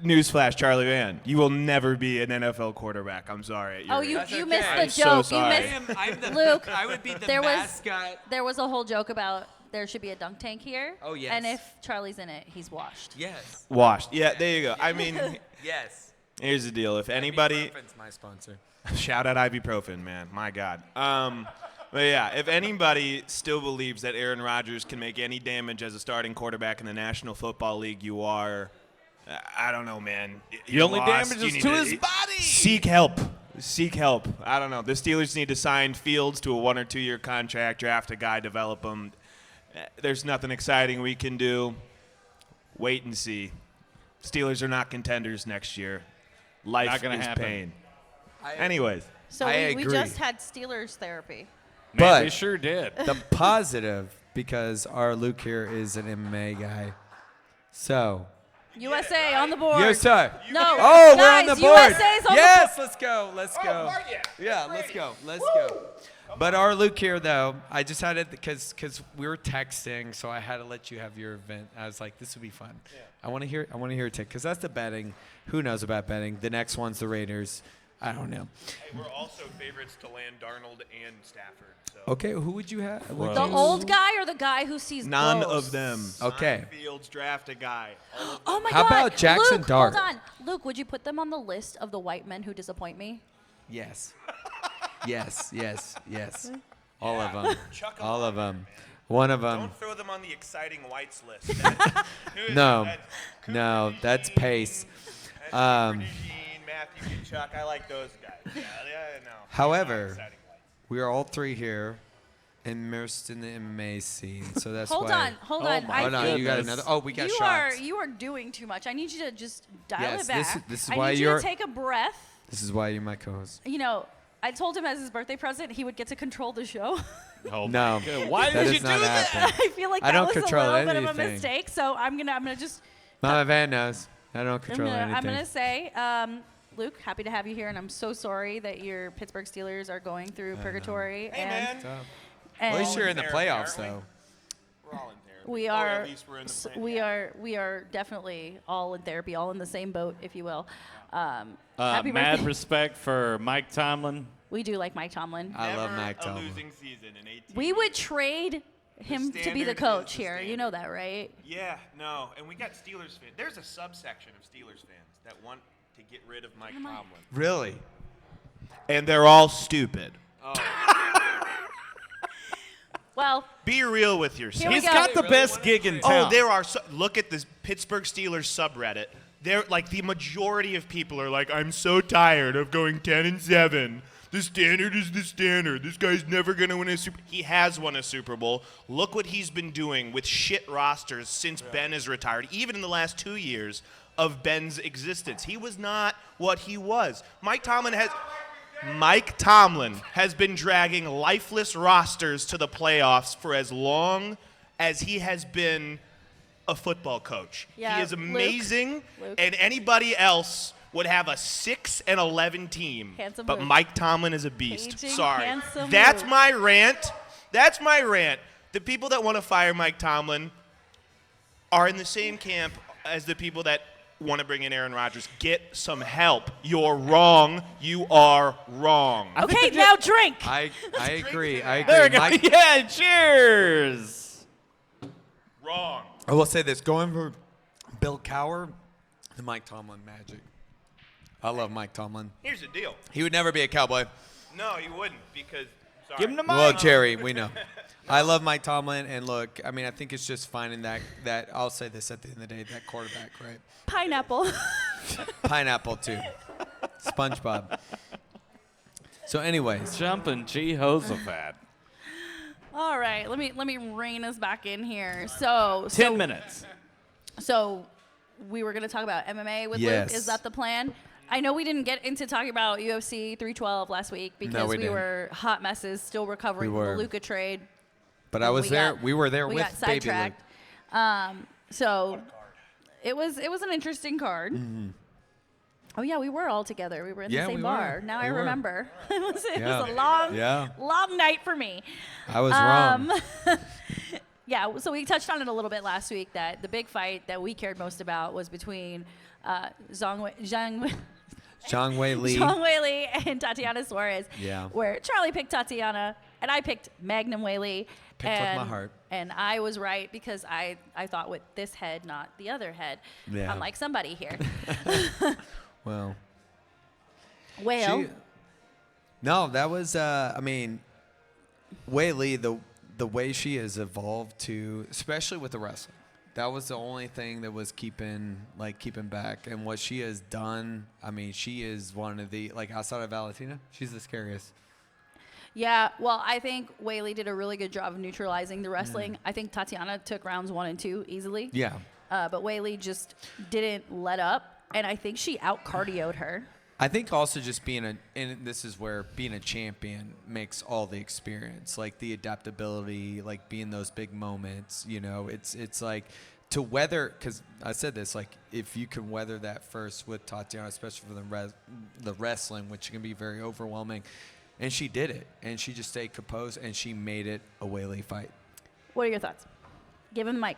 Newsflash, Charlie Van, you will never be an NFL quarterback. I'm sorry. at your Oh, age. you That's okay. missed the I'm so joke. sorry. You missed. I'm the, Luke, I would be the there was- mascot. There was a whole joke about there should be a dunk tank here. Oh, yes. And if Charlie's in it, he's washed. Yes. Washed. Yeah, there you go. I mean, Yes. here's the deal. If anybody, Ibuprofen's my sponsor. shout out ibuprofen, man. My God. But yeah, if anybody still believes that Aaron Rodgers can make any damage as a starting quarterback in the National Football League, you are, I don't know, man. The You're only lost. damage You is need to his body. Seek help. Seek help. I don't know. The Steelers need to sign Fields to a 1 or 2 year contract, draft a guy, develop him. There's nothing exciting we can do. Wait and see. Steelers are not contenders next year. Life Not gonna is happen. pain. Anyways. So I we agree. just had Steelers therapy. Man, But- they sure did. The positive, because our Luke here is an MMA guy. So. USA on the board. Yes, sir. No. Oh, guys, we're on the board. USA's on yes, the board. let's go. Let's go. Yeah, let's go. Let's go. But our Luke here, though, I just had it because we were texting, so I had to let you have your event. I was like, this would be fun. Yeah. I want to hear it because that's the betting. Who knows about betting? The next one's the Raiders. I don't know. Hey, we're also favorites to land Darnold and Stafford. So. Okay, who would you have? Well- The old guy or the guy who sees None ghosts? of them. Okay. Sign Fields, draft a guy. Oh my How God. about Jackson Luke, Dart? Hold on. Luke, would you put them on the list of the white men who disappoint me? Yes. Yes. All of them. Chuck 'em All on of them. One of them. Don't throw them on the exciting whites list. No. Cooper No, that's DeJean, pace. That's Um, Cooper DeJean, Matthew Kachuk. I like those guys. Yeah, no. However, Not exciting whites. we are all three here immersed in the MMA scene, so that's Hold why. on, hold Oh on. my Oh I no, think you got goodness. another. Oh, we got you shots. you are doing too much. I need you to just dial Yes, it back. this is I why need you you're- to take a breath. This is why you're my co-host. You know, I told him as his birthday present he would get to control the show. Oh No. my God. Why That did you is do not that? happening. I feel like I that don't was a control little bit of a anything. mistake. So I'm gonna just Mama Van knows. I don't control anything. I'm gonna say, Luke, happy to have you here, and I'm so sorry that your Pittsburgh Steelers are going through purgatory. Hey, and man. and At least you're in the Therapy, playoffs, aren't we? though. We're all in therapy. we Or are at least we're in the s- plan. we are we are definitely all in therapy, all in the same boat, if you will. Happy Mad birthday. respect for Mike Tomlin. We do like Mike Tomlin. I love Never Mike a Tomlin. losing season in 18 We would years. trade him to be standard the is coach the here. You standard. know that, right? Yeah, no, and we got Steelers fans. There's a subsection of Steelers fans that want to get rid of Mike Tomlin. Really? And they're all stupid. Well, Be real with Here yourself. we He's go. got the best gig in town. Oh, there are. Look at this Pittsburgh Steelers subreddit. There, like the majority of people are like, I'm so tired of going 10-7. The standard is the standard. This guy's never gonna win a Super. He has won a Super Bowl. Look what he's been doing with shit rosters since Ben is retired. Even in the last 2 years of Ben's existence, he was not what he was. Mike Tomlin has been dragging lifeless rosters to the playoffs for as long as he has been a football coach. Yeah, he is amazing, Luke. and anybody else would have a 6-11 team. Handsome but Luke. Mike Tomlin is a beast. Paging Sorry. handsome That's Luke. my rant. That's my rant. The people that want to fire Mike Tomlin are in the same camp as the people that want to bring in Aaron Rodgers. Get some help. You're wrong. You are wrong. okay, now drink. I agree. I agree. There we go. Mike, Yeah, cheers. Wrong. I will say this: going for Bill Cowher, the Mike Tomlin magic. I love Mike Tomlin. Here's the deal. He would never be a Cowboy. No, you wouldn't because. Sorry. Give him the mic. Well, Jerry, we know. I love Mike Tomlin, and look, I mean, I think it's just finding that I'll say this at the end of the day, that quarterback, right? Pineapple. Pineapple too. SpongeBob. So, anyways, Jumping Jehoshaphat. All right, let me rein us back in here. So 10 minutes. So we were going to talk about MMA with Yes. Luke. Is that the plan? I know we didn't get into talking about UFC 312 last week because we we didn't. were hot messes, still recovering We from were. the Luka trade. but I was there. got- We were there we with got Baby Luke. sidetracked. So it was an interesting card. Oh yeah, we were all together. We were in Yeah, the same we bar. were. Now We I were. remember. it was Yeah. a long, Yeah. long night for me. I was wrong. Yeah, so we touched on it a little bit last week that the big fight that we cared most about was between Zhang Wei Li. Wei and Tatiana Suarez. Yeah. Where Charlie picked Tatiana and I picked Magnum Wei Li. Picked with my heart. And I was right because I thought with this head, not the other head. Yeah. Unlike somebody here. Well. Well, No, that was. I mean, Wei Li, the way she has evolved to, especially with the wrestling, that was the only thing that was keeping back. And what she has done, I mean, she is one of the outside of Valentina, she's the scariest. yeah, well, I think Wei Li did a really good job of neutralizing the wrestling. I think Tatiana took rounds 1 and 2 easily. Yeah. But Wei Li just didn't let up. And I think she out-cardioed her. I think also just and this is where being a champion makes all the experience, like the adaptability, like being those big moments, it's like to weather, because I said this, like if you can weather that first with Tatiana, especially for the wrestling, which can be very overwhelming, and she did it, and she just stayed composed, and she made it a Wei Li fight. What are your thoughts? Give him the mic.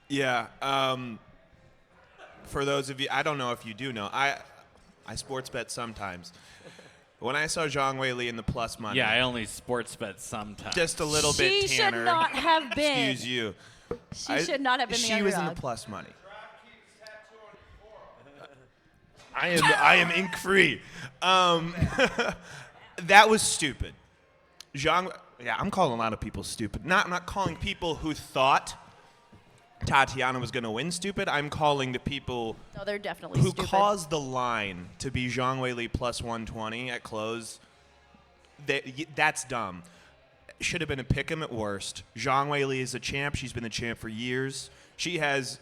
Yeah. For those of you, I don't know if you do know, I sports bet sometimes. When I saw Zhang Wei Li in the plus money, Yeah, I only sports bet sometimes. just a little She bit should tanner. not have been. Excuse you. She should not have been the She was in the underdog. plus money. I am ink free. That was stupid. I'm calling a lot of people stupid. I'm not calling people who thought Tatiana was going to win stupid. I'm calling the people No, they're definitely who stupid. caused the line to be Zhang Weili plus 120 at close. That's dumb. Should have been a pick'em at worst. Zhang Weili is a champ. She's been the champ for years. She has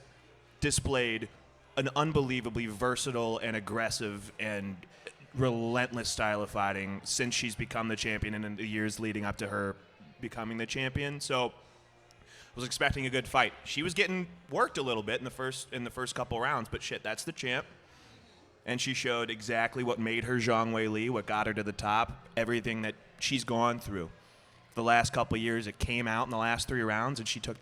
displayed an unbelievably versatile and aggressive and relentless style of fighting since she's become the champion and in the years leading up to her becoming the champion. So I was expecting a good fight. She was getting worked a little bit in the first couple rounds, but shit, that's the champ. And she showed exactly what made her Zhang Weili, what got her to the top, everything that she's gone through. The last couple of years, it came out in the last 3 rounds, and she kept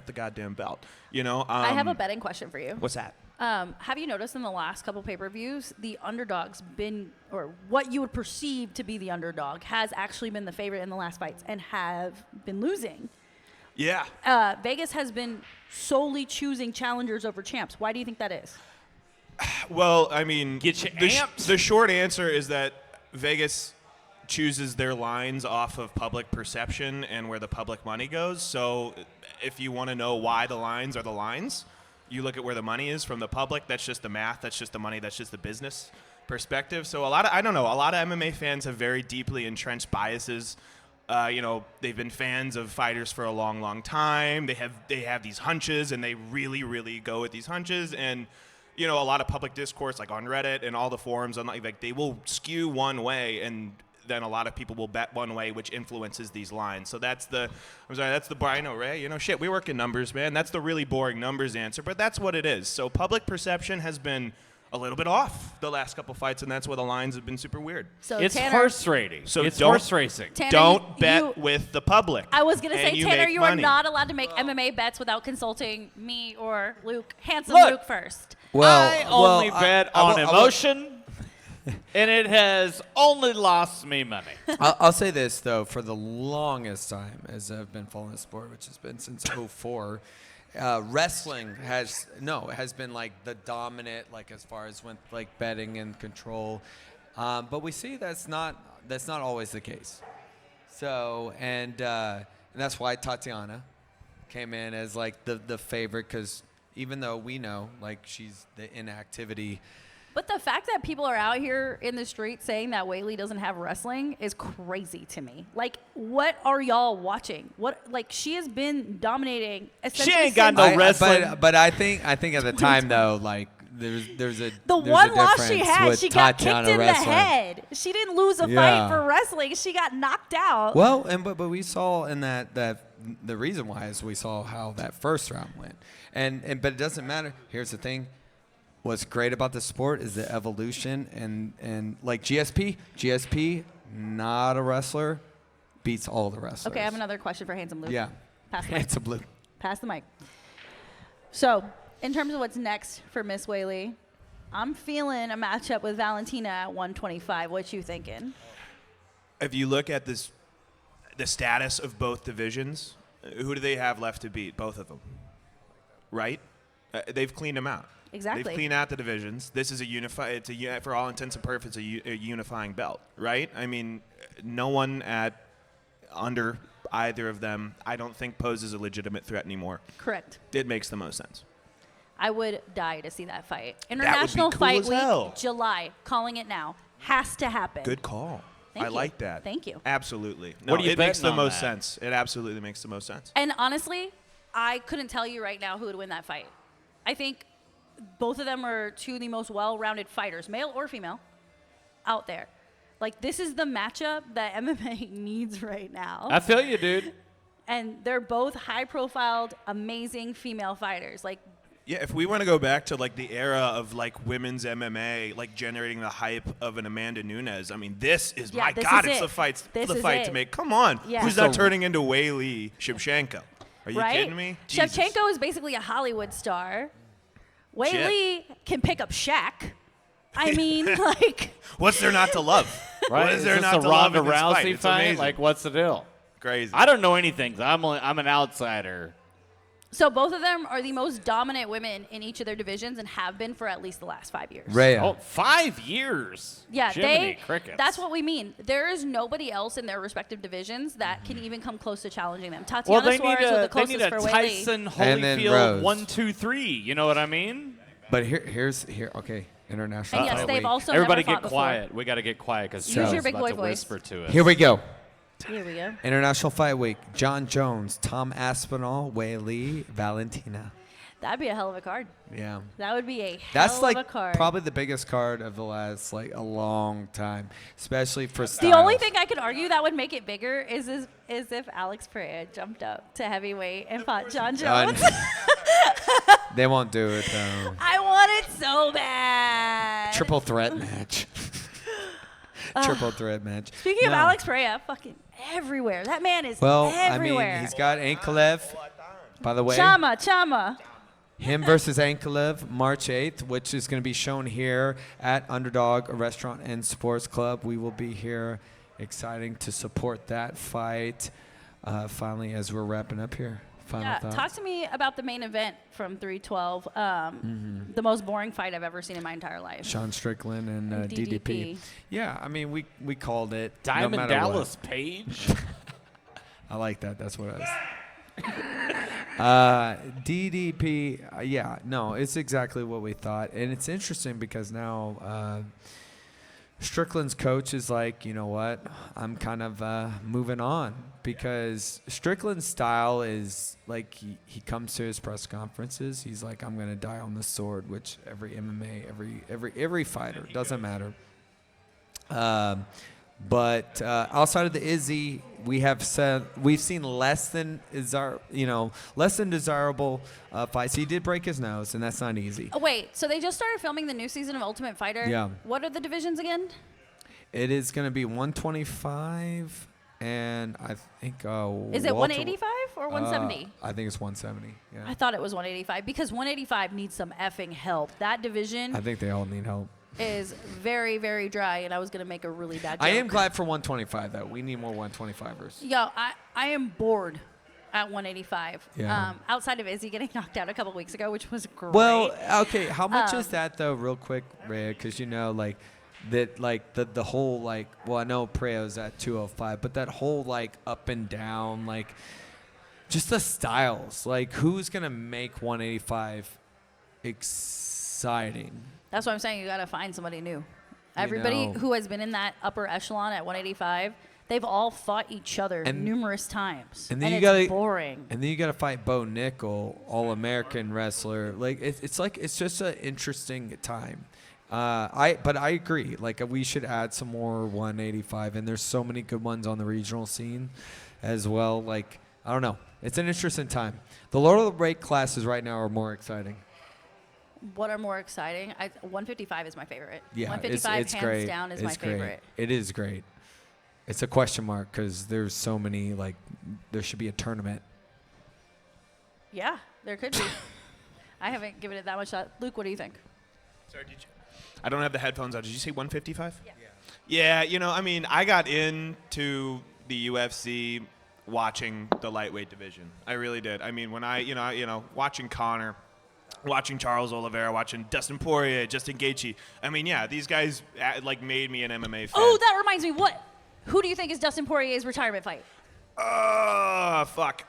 the goddamn belt. You know. I have a betting question for you. What's that? Have you noticed in the last couple pay-per-views, the underdog's been, or what you would perceive to be the underdog, has actually been the favorite in the last fights and have been losing? Yeah. Vegas has been solely choosing challengers over champs. Why do you think that is? Well, I mean, Get you the amped. the short answer is that Vegas chooses their lines off of public perception and where the public money goes. So if you want to know why the lines are the lines, you look at where the money is from the public. That's just the math. That's just the money. That's just the business perspective. So a lot of MMA fans have very deeply entrenched biases. They've been fans of fighters for a long, long time. They have these hunches, and they really, really go with these hunches. And a lot of public discourse, like on Reddit and all the forums, like they will skew one way, and then a lot of people will bet one way, which influences these lines. So that's the I know, Ray. Shit, we work in numbers, man. That's the really boring numbers answer, but that's what it is. So public perception has been a little bit off the last couple fights, and that's why the lines have been super weird. So It's Tanner, horse racing. So it's don't- horse racing. Tanner, Don't bet you- with the public. I was going to and say, you Tanner, make you are money. not allowed to make MMA bets without consulting me or Luke, handsome Look. Luke first. I only I bet will- on emotion, and it has only lost me money. I'll say this, though. For the longest time, as I've been following the sport, which has been since 2004, wrestling has been like the dominant, like as far as when like betting and control. But we see that's not always the case. So and that's why Tatiana came in as like the favorite, because even though we know like she's the inactivity. But the fact that people are out here in the street saying that Weili doesn't have wrestling is crazy to me. Like, what are y'all watching? She has been dominating. She ain't got no I- wrestling. But I think at the time though, like there's a The there's one a loss she difference had, with she got Tatiana kicked in wrestling. the head. She didn't lose a Yeah. fight for wrestling. She got knocked out. Well, but we saw in that the reason why is we saw how that first round went, but it doesn't matter. Here's the thing. What's great about the sport is the evolution, and like GSP, not a wrestler, beats all the wrestlers. Okay, I have another question for Handsome Luke. Yeah, Pass the mic. it's a blue. Pass the mic. So, in terms of what's next for Miss Weili, I'm feeling a matchup with Valentina at 125. What you thinking? If you look at the status of both divisions, who do they have left to beat? Both of them, right? They've cleaned them out. Exactly. They've cleaned out the divisions. This is for all intents and purposes, a unifying belt, right? I mean, no one under either of them, I don't think, poses a legitimate threat anymore. Correct. It makes the most sense. I would die to see that fight. That would be International cool Fight as Week, hell. July. Calling it now. Has to happen. Good call. Thank I you. like that. Thank you. Absolutely. No, What are you it makes betting the on most that? sense. It absolutely makes the most sense. And honestly, I couldn't tell you right now who would win that fight. I think both of them are two of the most well-rounded fighters, male or female, out there. Like, this is the matchup that MMA needs right now. I feel you, dude. And they're both high-profiled, amazing female fighters. Like, Yeah, if we want to go back to like the era of like women's MMA, like generating the hype of an Amanda Nunes, I mean, this is Yeah, my this God, is it's it. the This fight is to it. make. Come on, Yeah. who's not turning into Weili Shevchenko? Are you right? kidding me? Jesus. Shevchenko is basically a Hollywood star. Weili can pick up Shaq. I mean, like, What's there not to love? Right? What is there this not a to love Ronda in this Rousey fight? It's fight? amazing. Like, what's the deal? Crazy. I don't know anything. I'm an outsider. So both of them are the most dominant women in each of their divisions and have been for at least the last 5 years. Rhea. Oh, 5 years. Yeah, Jiminy crickets. that's what we mean. There is nobody else in their respective divisions that can even come close to challenging them. Tatiana Well, they Suarez need was the a, they closest need a for Wei Li. Tyson And then Holyfield Rose. 1, 2, 3. You know what I mean? But here. Okay, international. And yes, Fight they've Week. also Everybody never fought get before. quiet. We got to get quiet because Use Charles your is big about boy to voice. whisper to us. Here we go. Here we go. International Fight Week. John Jones, Tom Aspinall, Wei Li, Valentina. That'd be a hell of a card. Yeah. That would be a That's hell like of a card. probably the biggest card of the last like a long time, especially for The styles. only thing I could argue that would make it bigger is if Alex Pereira jumped up to heavyweight and fought John Jones. They won't do it though. I want it so bad. Triple threat match. Triple threat match. Speaking of No. Alex Pereira, fucking everywhere. That man is Well, everywhere. I mean, he's got Ankalev. By the way, Chama. him versus Ankalev, March 8th, which is going to be shown here at Underdog, a restaurant and sports club. We will be here, exciting to support that fight. Finally, as we're wrapping up here, final Yeah, thoughts. talk to me about the main event from 312. The most boring fight I've ever seen in my entire life. Sean Strickland and DDP. Yeah, I mean, we called it. no Diamond matter Dallas what. Page. I like that. That's what I was. DDP, yeah, no, it's exactly what we thought. And it's interesting because now Strickland's coach is like, you know what, I'm kind of moving on because Strickland's style is like he comes to his press conferences. He's like, I'm going to die on the sword, which every MMA, every fighter, doesn't matter. But outside of the Izzy, we've seen less than desirable fights. He did break his nose, and that's not easy. Oh, wait, so they just started filming the new season of Ultimate Fighter? Yeah. What are the divisions again? It is going to be 125, and I think Is it 185 or 170? I think it's 170. Yeah, I thought it was 185 because 185 needs some effing help. That division I think they all need help. is very, very dry, and I was going to make a really bad joke. I am glad for 125 though. We need more 125ers. Yo, I am bored at 185. Yeah. Outside of Izzy getting knocked out a couple weeks ago, which was great. Well, okay. How much is that though, real quick, Rhea? Because the whole well, I know Preo's at 205, but that whole up and down, just the styles, who's gonna make 185 exciting? That's what I'm saying. You got to find somebody new. Everybody know. who has been in that upper echelon at 185, they've all fought each other And- numerous times. and then you it's gotta- boring. And then you got to fight Bo Nickel, All-American wrestler. It's just an interesting time. But I agree. We should add some more 185, and there's so many good ones on the regional scene, as well. I don't know. It's an interesting time. The lower weight classes right now are more exciting. What are more exciting? 155 is my favorite. Yeah, 155 it's hands great. down is It's my great. favorite. It is great. It's a question mark because there's so many. There should be a tournament. Yeah, there could be. I haven't given it that much thought. Luke, what do you think? Sorry, I don't have the headphones on. Did you say 155? Yeah. Yeah, I got into the UFC watching the lightweight division. I really did. When watching Conor, watching Charles Oliveira, watching Dustin Poirier, Justin Gaethje. These guys made me an MMA fan. Oh, that reminds me. Who do you think is Dustin Poirier's retirement fight? Fuck.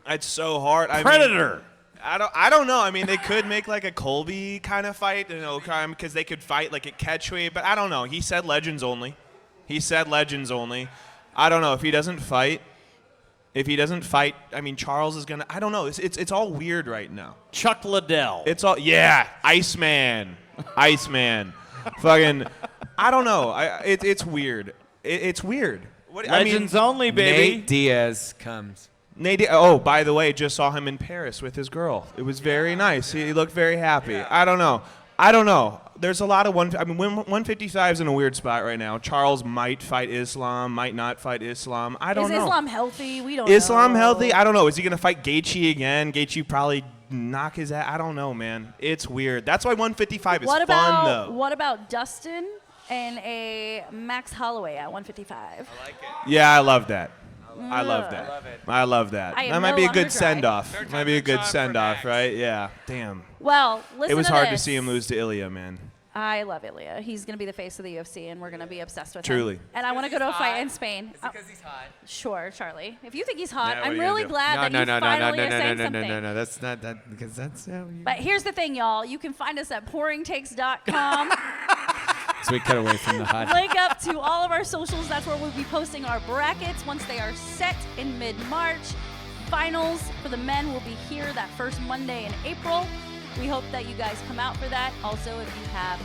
It's so hard. Predator. I don't know. They could make a Colby kind of fight, because they could fight at catchweight, but I don't know. He said legends only. I don't know if he doesn't fight. Charles is gonna. I don't know. It's all weird right now. Chuck Liddell. It's all Iceman. Fucking. I don't know. It's weird. It's weird. Legends only, baby. Nate Diaz comes. Oh, by the way, just saw him in Paris with his girl. It was very nice. He looked very happy. I don't know. There's a lot of 155 is in a weird spot right now. Charles might fight Islam, might not fight Islam. I don't know. Is Islam healthy? We don't know. Islam healthy? I don't know. Is he going to fight Gaethje again? Gaethje probably knock his ass. I don't know, man. It's weird. That's why 155 is fun, though. What about Dustin and a Max Holloway at 155? Yeah, I love that. I love that. I love that. I am That might no be a longer good dry. send-off. Third Might be a time's a good charm for send-off, Max. right? Yeah. Damn. Well, listen It was to hard to this. see him lose to Ilya, man. I love Ilya. He's going to be the face of the UFC, and we're going to be obsessed with Truly. him. And I want to go to a fight in Spain. Is it because he's hot? Sure, Charlie. If you think he's hot, Yeah, what I'm are you really gonna do? glad that you finally are saying something. no. That's not that because that's how you. But here's the thing, y'all. You can find us at pouringtakes.com. So we cut away from the hot. Link up to all of our socials. That's where we'll be posting our brackets once they are set in mid-March. Finals for the men will be here that first Monday in April. We hope that you guys come out for that. Also, if you have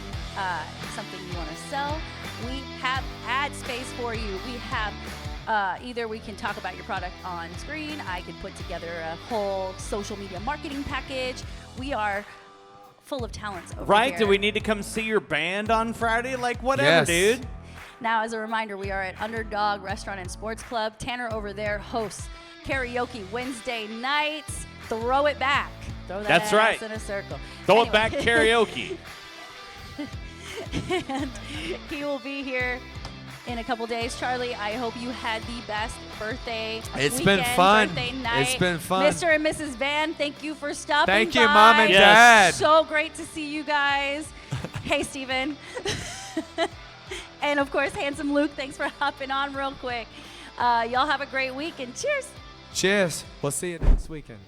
something you want to sell, we have ad space for you. We have either we can talk about your product on screen. I can put together a whole social media marketing package. We are full of talents over Right? here. Do we need to come see your band on Friday? Like, whatever, Yes. dude. Now, as a reminder, we are at Underdog Restaurant and Sports Club. Tanner over there hosts karaoke Wednesday nights. Throw it back. Throw that That's ass right. in a circle. Throw Anyway. it back karaoke. And he will be here in a couple days. Charlie, I hope you had the best birthday It's weekend, been fun. birthday night. It's been fun. Mr. and Mrs. Van, thank you for stopping Thank by. you, Mom and Yes. Dad. So great to see you guys. Hey, Steven. And, of course, Handsome Luke, thanks for hopping on real quick. Y'all have a great week, and cheers. Cheers. We'll see you next weekend.